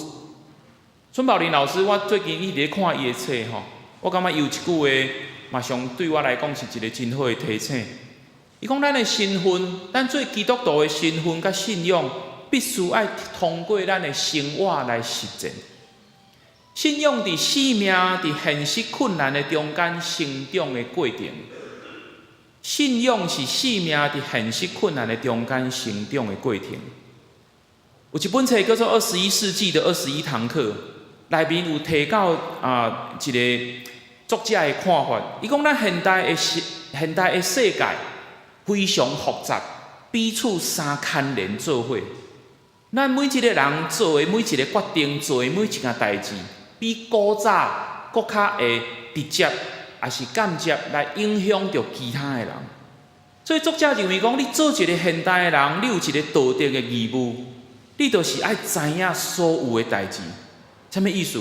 孙宝林老师，我最近一直看伊的册我感觉伊有一句话，马上对我来讲是一个真好的提醒。伊讲咱的身份，咱做基督徒的身份甲信仰，必须要通过咱的生活来实践。信仰伫生命、伫现实困难的中间成长的过程。信仰是生命伫现实困难的中间成长的过程。有一本册叫做《21世纪的21堂课》，内面有提到一个作者的看法。伊讲咱现代的世界非常复杂，彼此相牵连做伙。咱每一个人做的每一个决定，做的每一件代志，比古早搁较会直接，也是间接来影响着其他的人。所以作者认为讲，你做一个现代的人，你有一个道德的义务，你就是爱知影所有的代志。什么意思？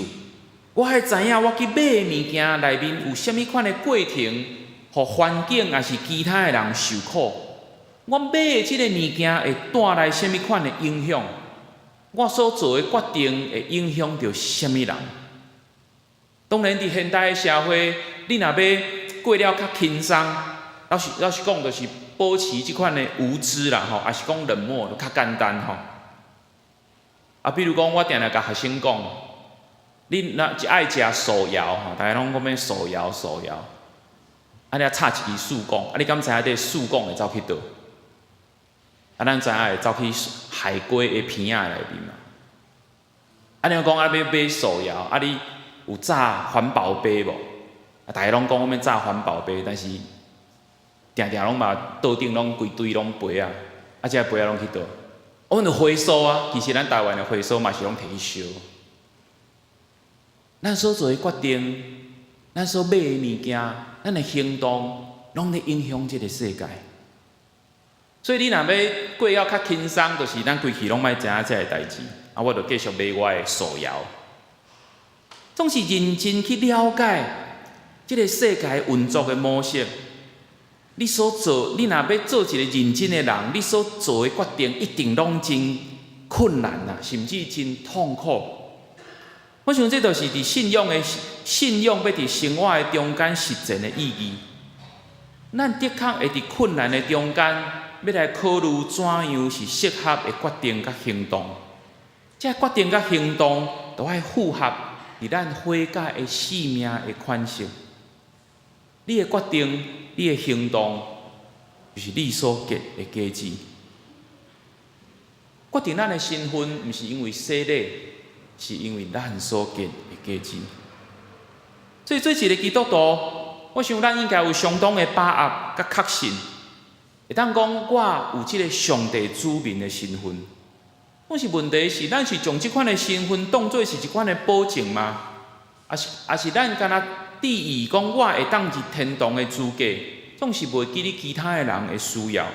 我爱知影我去买的物件内面有啥物款的过程，互环境也是其他的人受苦。我买的即个物件会带来啥物款的影响？我所做的决定会影响到啥物人？当然，伫现代的社会，你若要过了较轻松，老实讲，就是保持即款的无知啦，也是讲冷漠，就较简单比如讲，我定定甲学生讲，你若爱食素肴大家拢讲要素肴，你啊插一支树讲，你敢知影这树讲会走去倒？咱知影会走去海龟的片仔内面嘛？你讲要买素肴，你有炸环保杯无？大家拢讲我们炸环保杯，但是定定拢嘛桌顶拢规堆拢杯这杯拢去倒？我们就回收其实咱台湾的回收嘛是拢摕去烧。咱所做的决定，咱所买的物件，咱的行动，拢咧影响这个世界。所以你若要过了较轻松，就是咱规气拢莫知影这个代志，我就继续买我的素肴。总是认真去了解这个世界运作的模式。你所做，你若要做一个认真的人，你所做的决定一定拢真困难甚至真痛苦。我想这就是伫信仰要伫生活的中间实践的意义。咱的确会伫困难的中间，要来考虑怎样是适合的决定甲行动。这决定甲行动都要符合伫咱悔改的生命的款式。你的决定，你的行动，就是你所结的果子。决定咱的身份，毋是因为洗礼，是因为咱所见的价值。所以做一个基督徒，我想咱应该有相当的把握甲确信，会当讲我有即个上帝子民的身份。但是问题是，咱是将即款的身份当作是一款的保证吗？也是咱敢若定义讲我会当入天堂的资格，总是袂记哩其他的人的需要，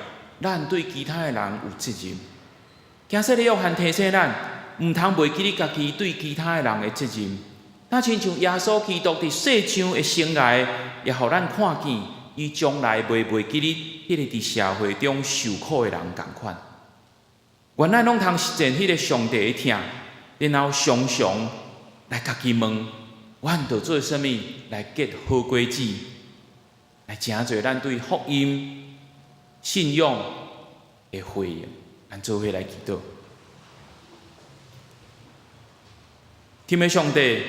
咱对其他的人有责任。假设你约翰提醒咱，毋通袂记哩家己对其他的人的责任。那亲像耶稣基督伫世上的生涯，也互咱看见，伊将来袂记哩迄个伫社会中受苦的人共款。原来拢通实践迄个上帝的疼，然后常常来家己问，阮着做啥物来结好果子，来诚侪咱对福音、信仰的回应，咱做伙来祈祷。天父上帝，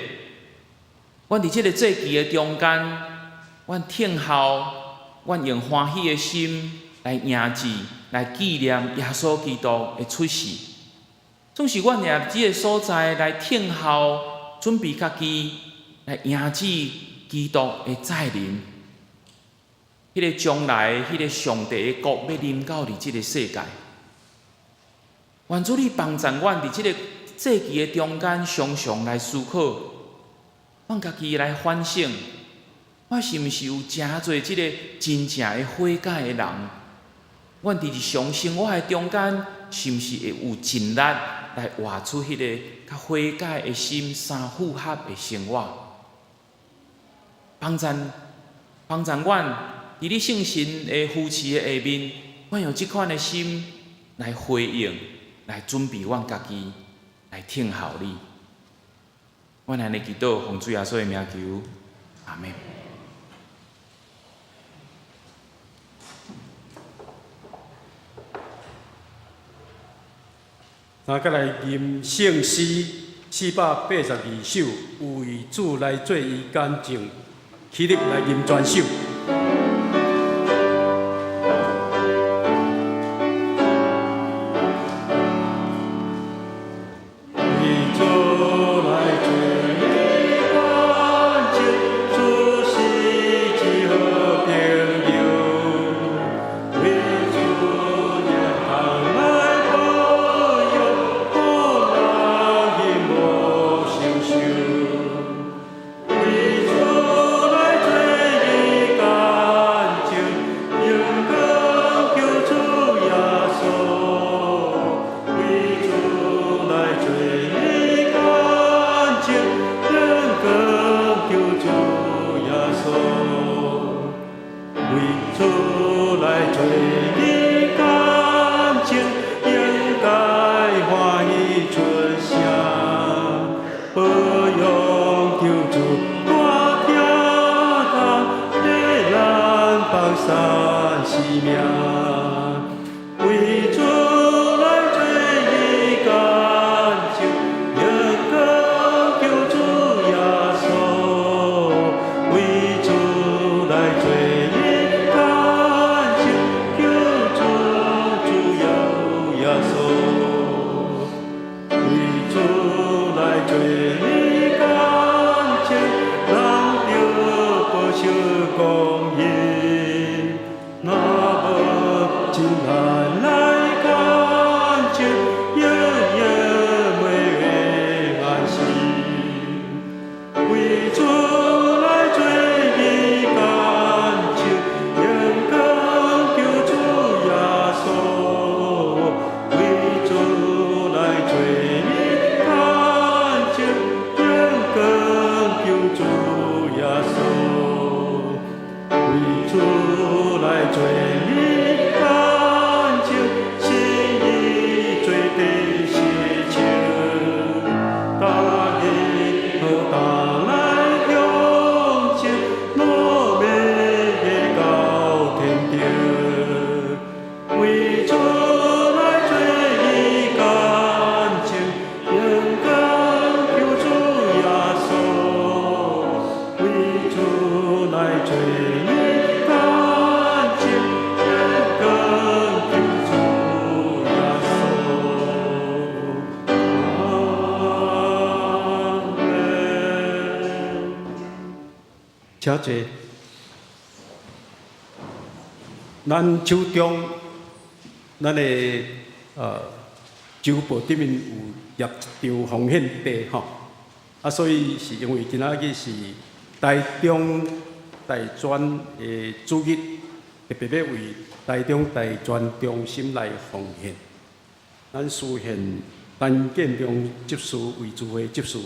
阮伫即个节期的中间，阮听候，阮用欢喜的心来迎接、来纪念耶稣基督的出世。总是阮也即个所在来听候，准备家己来迎接基督的再临。迄个将来，迄个上帝的国要临到伫即个世界。愿主你帮助阮伫即个节期的中间，常常来思考，阮家己来反省，我是毋是有诚侪即个真正的悔改的人？阮伫日常生活的中间，是毋是会有尽力来活出迄个较悔改的心、三符合的生活？帮助阮伫你圣神的扶持的下面，阮用即款的心来回应，来准备阮家己。来听候你，阮安尼祈祷，奉主耶稣的名求，阿门。那再来吟圣诗482首，为主来做伊干净，起立来吟全首。请坐。咱手中，咱的周报顶面有叶一张奉献地吼，所以是因为今仔日是台中大专的主日，特别要为台中大专中心来奉献。咱需献陈建中执事为主会执事。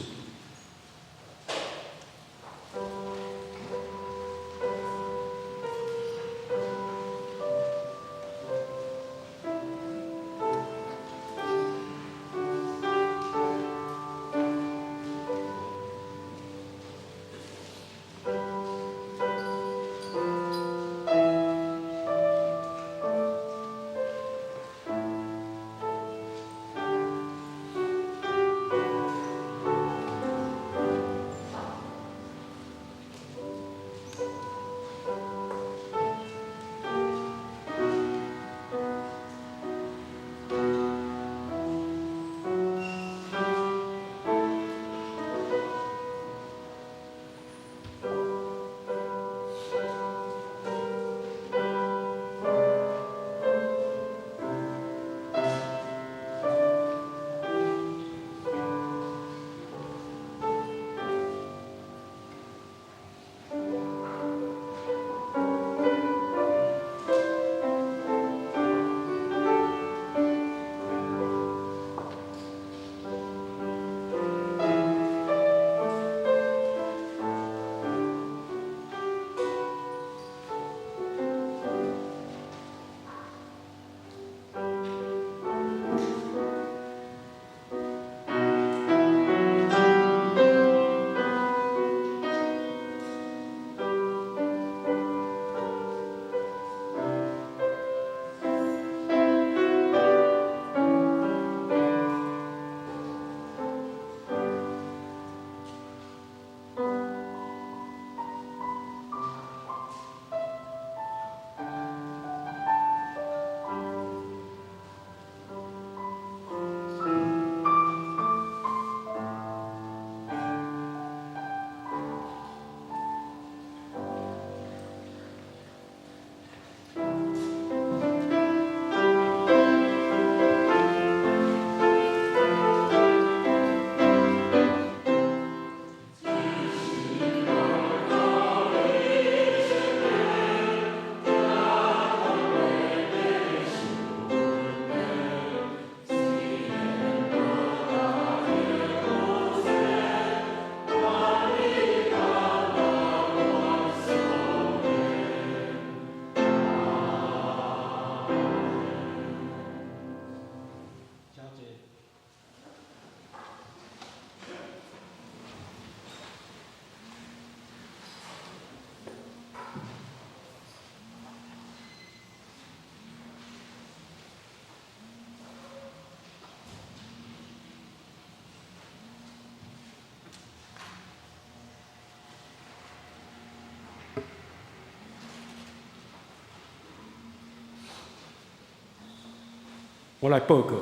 我来报告，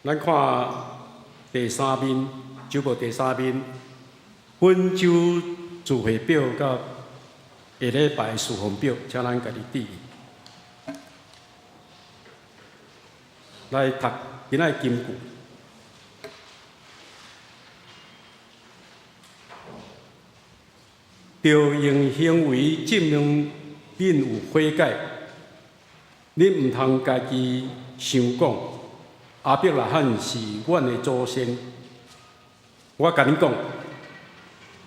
咱看第三面，周报第三面，本周自费表甲下礼拜的事项表，请咱家己注意。来读今仔的金句。着用行为证明恁有悔改。恁毋通家己想讲，阿伯拉罕是阮的祖先。我甲恁讲，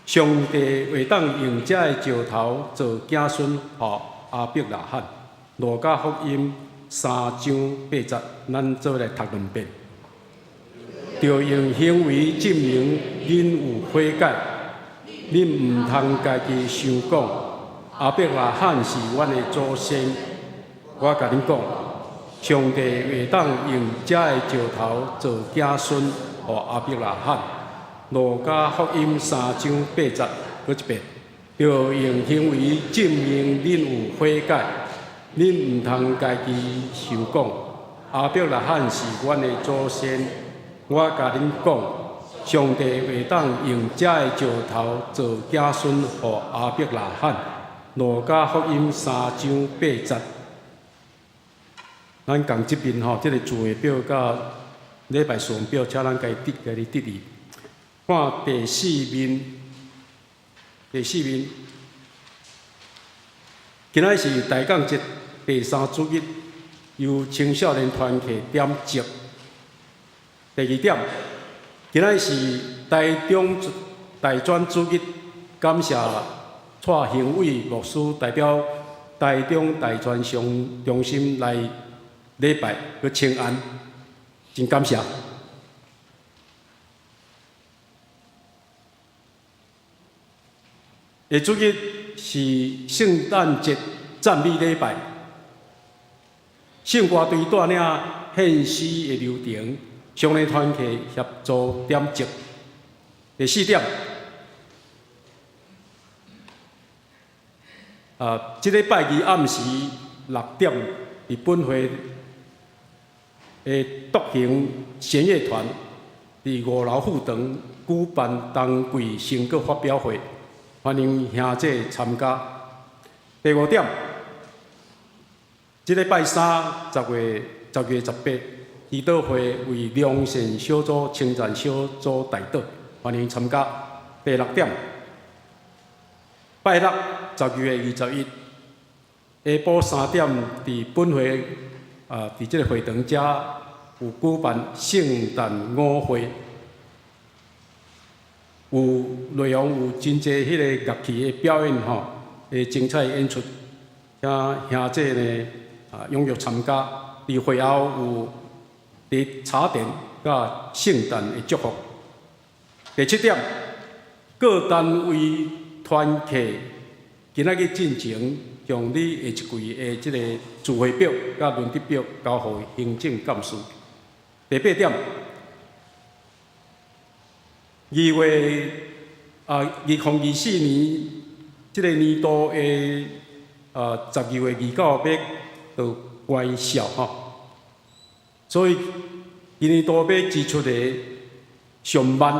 上帝会当用这个石头做子孙，予阿伯拉罕。路加福音3章8节，咱做来读两遍。着用行为证明恁有悔改。恁毋通家己想讲，阿伯拉罕是阮的祖先。我甲恁讲，上帝会当用这个石头做子孙，予阿伯拉罕。路加福音3章8节，搁一遍。着用行为证明恁有悔改。恁毋通家己想讲，阿伯拉罕是阮的祖先。我甲恁讲，上帝会当用这个石头做子孙，互阿伯拉罕。路加福音3章8节。咱共即边吼，即个字的表甲礼拜使用表，请咱家己得意。看第四面，今仔是大港节第3主日，由青少年团体点集。第2点，今仔是台专主日，感谢蔡行伟牧师代表台中大专中心来礼拜去请安，真感谢。下主日是圣诞节赞美礼拜，圣歌队带领献诗的流程，少年团体协助点集。第4点，即礼拜二暗时6点，伫本会的独行弦乐团伫5楼副堂举办冬季成果发表会。欢迎兄姐参加。第5点，即礼拜3 10月18，祈祷会为良善小组称赞小组代祷，欢迎参加。第6点，拜六12月21，下晡3点，伫本会伫即个会堂遮有举办圣诞舞会。有内容有真侪迄个乐器的表演吼，的精彩演出，请兄姐呢踊跃参加。伫会后有伫茶点甲圣诞的祝福。第7点，各单位团契今仔日进前，将你下一季的即个聚会表甲论题表交予行政干事。第8点。2024年即个年度的12月29要到关校吼，所以今年度要支出的上万，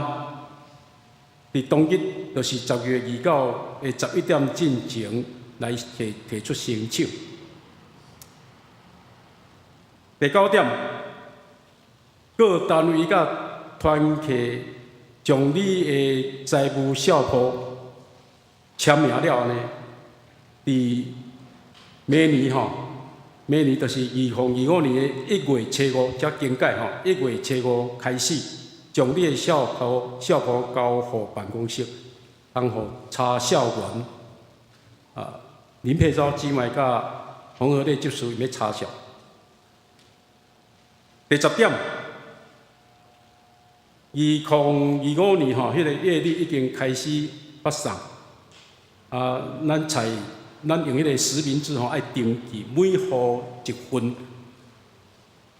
伫当日就是12月29的11点进前来提出申请。第9点，各单位甲团契。将你的财务小簿签名了呢，伫明年就是2025年的1月初5才更改吼，1月初5开始，将你的小簿交予办公室，通予查校员林佩昭姊妹甲黄河丽执事要查校。第10点。2025年吼，迄个月历已经开始发送。咱用迄个实名制吼，爱登记，每户1份。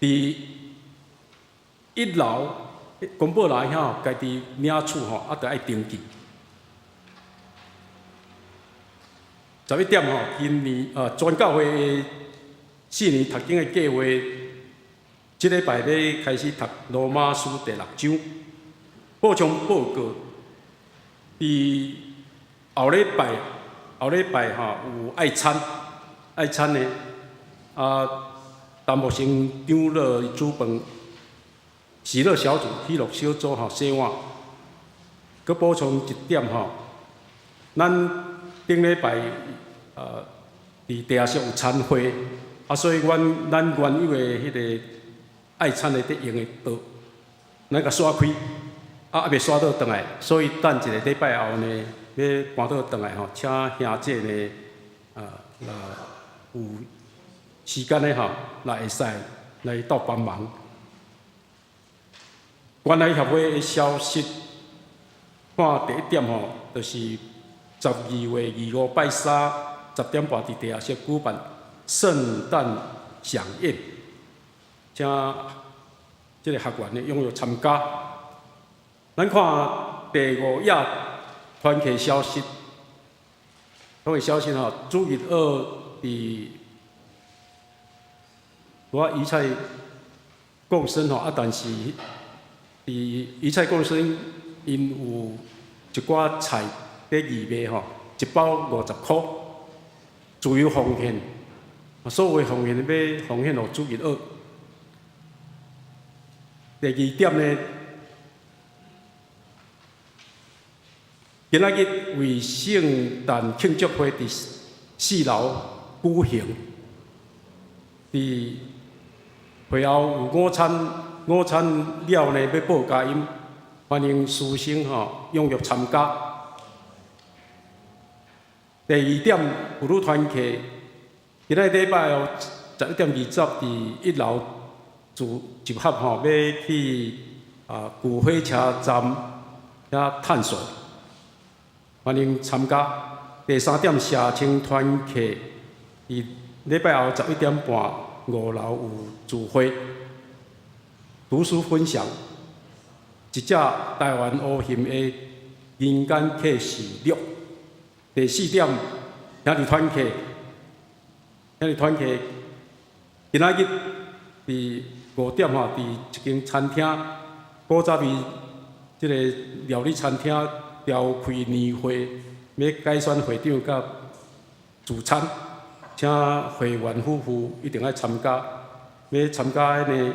伫1楼公布栏遐，家己领取吼，得爱登记。11点吼，今年全教会4年读经的计划，即礼拜要开始读罗马书第6章。补充报告，伫后礼拜有爱餐呢，陈木生长老主办喜乐小组、喜乐小组洗碗。佮补充一点咱顶礼拜伫地下室有餐会，所以咱原有的迄个爱餐的得用的道，咱甲刷开。还袂刷倒转来，所以等一个礼拜后呢，要搬倒转来请兄姐呢，有时间呢来会使来斗帮忙。原来协会的消息，看第1点就是12月25拜3 10点半伫地下室举办圣诞飨宴，请即个学员呢踊跃参加。咱看第5页团契消息，主日2伫我以菜共生但是伫宜菜公司，因有一寡菜伫义卖吼，一包50块，自由奉献，所有奉献要奉献予主日学。第二点呢，今仔日为圣诞庆祝会伫4楼举行，伫会后有午餐了呢要报佳音，欢迎师生踊跃参加。第二点，妇女团契，今仔礼拜哦11点20伫1楼集合要去旧火车站遐探索，欢迎参加。第三点，社青团契，伫礼拜后11点半5楼有聚会，读书分享，一只台湾乌熊的《人间启示录》。第四点，兄弟团契，今仔日伫5点伫一间餐厅，古早味即个料理餐厅召开年会，要改选会长甲主餐，请会员夫妇一定要参加。要参加呢，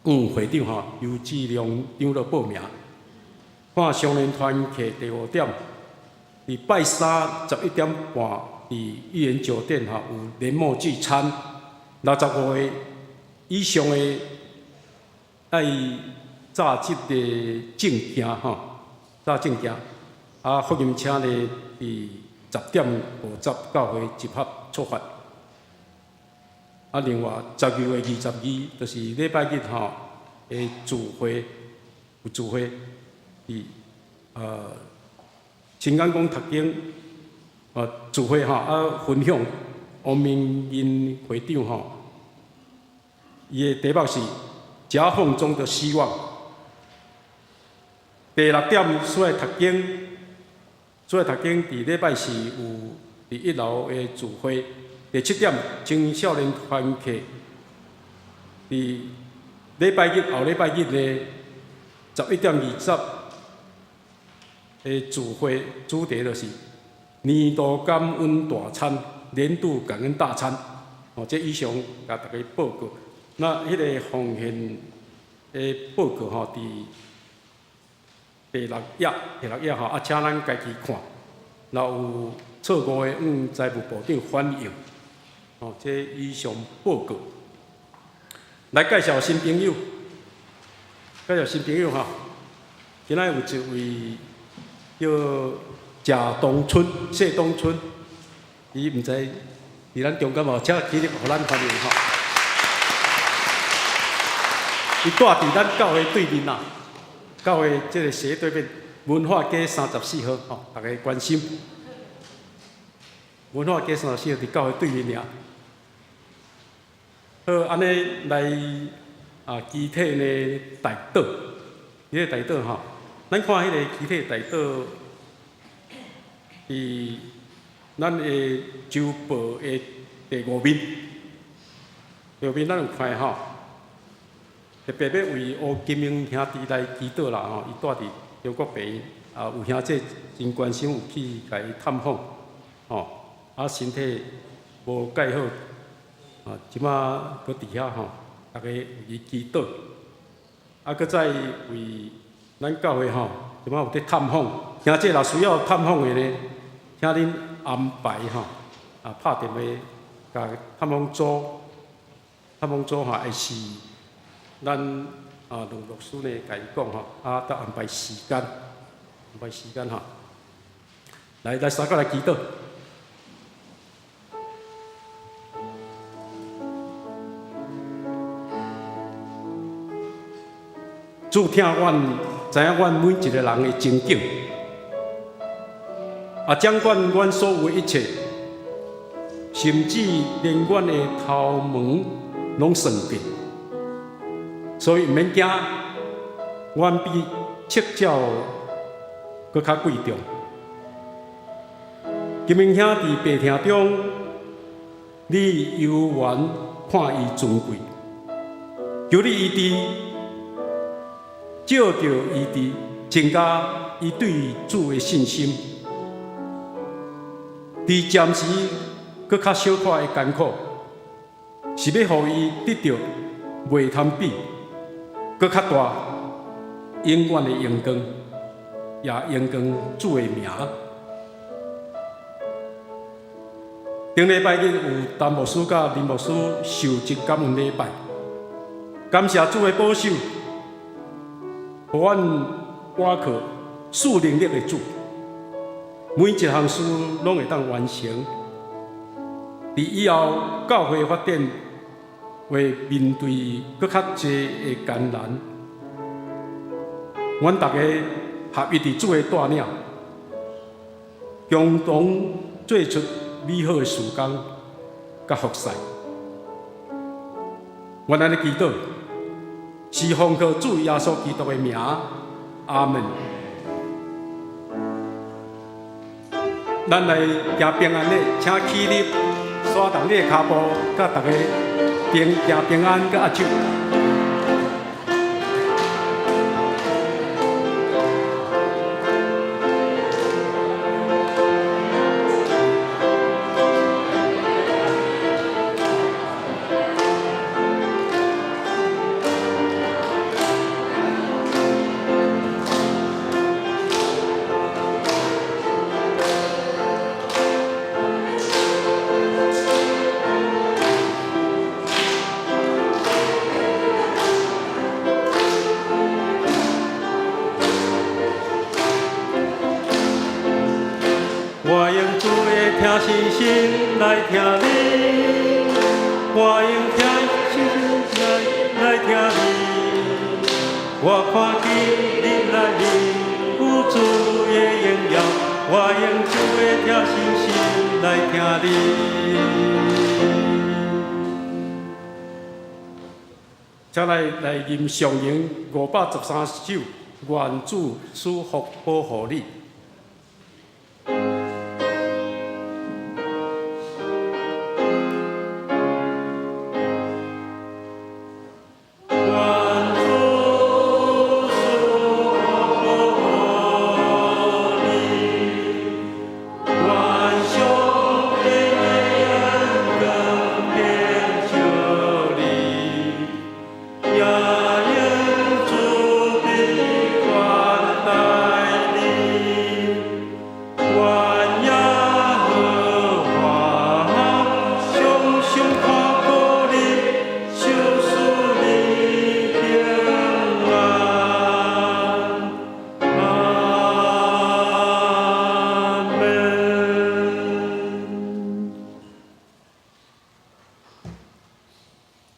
会长尤志良长老报名。看少年团契第5点，伫拜三11点半伫玉园酒店有年末聚餐，65岁以上的爱炸即个证件炸证件。福音车呢伫10点50到会集合出发。另外12月22就是礼拜日的聚会，有聚会伫新安宫读经聚会分享王明英会长伊的题目是夹缝中的希望。第6点出来读经，伫礼拜四有伫1楼的聚会。第7点青少年团契，伫后礼拜日呢11点20的聚会，主题就是年度感恩大餐、年度感恩大餐。这以上甲大家报告。那迄个奉献的报告伫第6页请咱家己看。若有错误的，财务部长反映。这以上报告。来介绍新朋友，今仔有一位叫谢东春，伊毋知伫咱中间无，请起立，互咱欢迎伊住伫咱教会对面教会这个斜对面文化街34号，大家关心。文化街34号伫教会对面尔。好，安尼来基体呢大岛，迄个大岛咱看迄个基体大岛，伫咱的周报的第5面，咱有看特别要为吴金英兄弟来祈祷啦伊住伫中国病院，有兄弟真关心，有去甲伊探访，身体无介好。即马搁伫遐大家为伊祈祷，搁再为咱教会即马有伫探访，兄弟若需要探访的呢，请恁安排拍电话甲探访组会是咱联络师呢甲伊讲得安排时间来三个来祈祷。主听阮知影阮每一个人的情景，掌管阮所有的一切，甚至连阮的头毛拢算计，所以毋免惊，阮比赤鸟搁较贵重。金明兄伫病厅中，你犹原看伊尊贵，求你医治。照着伊伫增加伊对主的信心，伫暂时搁较小可的艰苦，是要互伊得到袂通比、搁较大、永远的荣光，也荣光主的名。顶礼拜日有陈牧师甲林牧师受一感恩礼拜，感谢主的保守，互阮倚靠属能力的主，每一项事拢会当完成。伫以后教会发展会面对搁较济的艰难，阮大家合一伫主的带领，共同做出美好的事工甲服侍。阮安尼祈祷，是奉靠主耶稣基督的名，阿门。咱来行平安礼，请起立，刷动你的脚步，甲大家行平安，甲握手。我用主的听信心来听你，我用听信心来听你，我看见你来临有主的荣耀，我用主的听信心来听你。请来吟上营513首，愿主赐福保护你。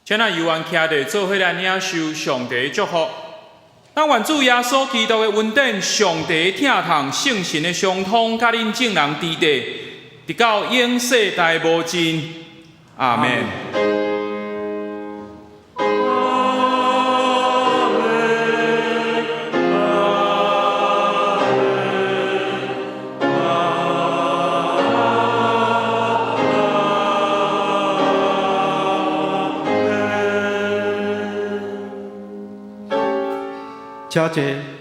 请咱犹原徛伫做伙来领受上帝的祝福。咱愿主耶稣基督的恩典、上帝的疼痛、圣神的相通，甲恁众人伫地，直到永世代无尽。阿门。请坐。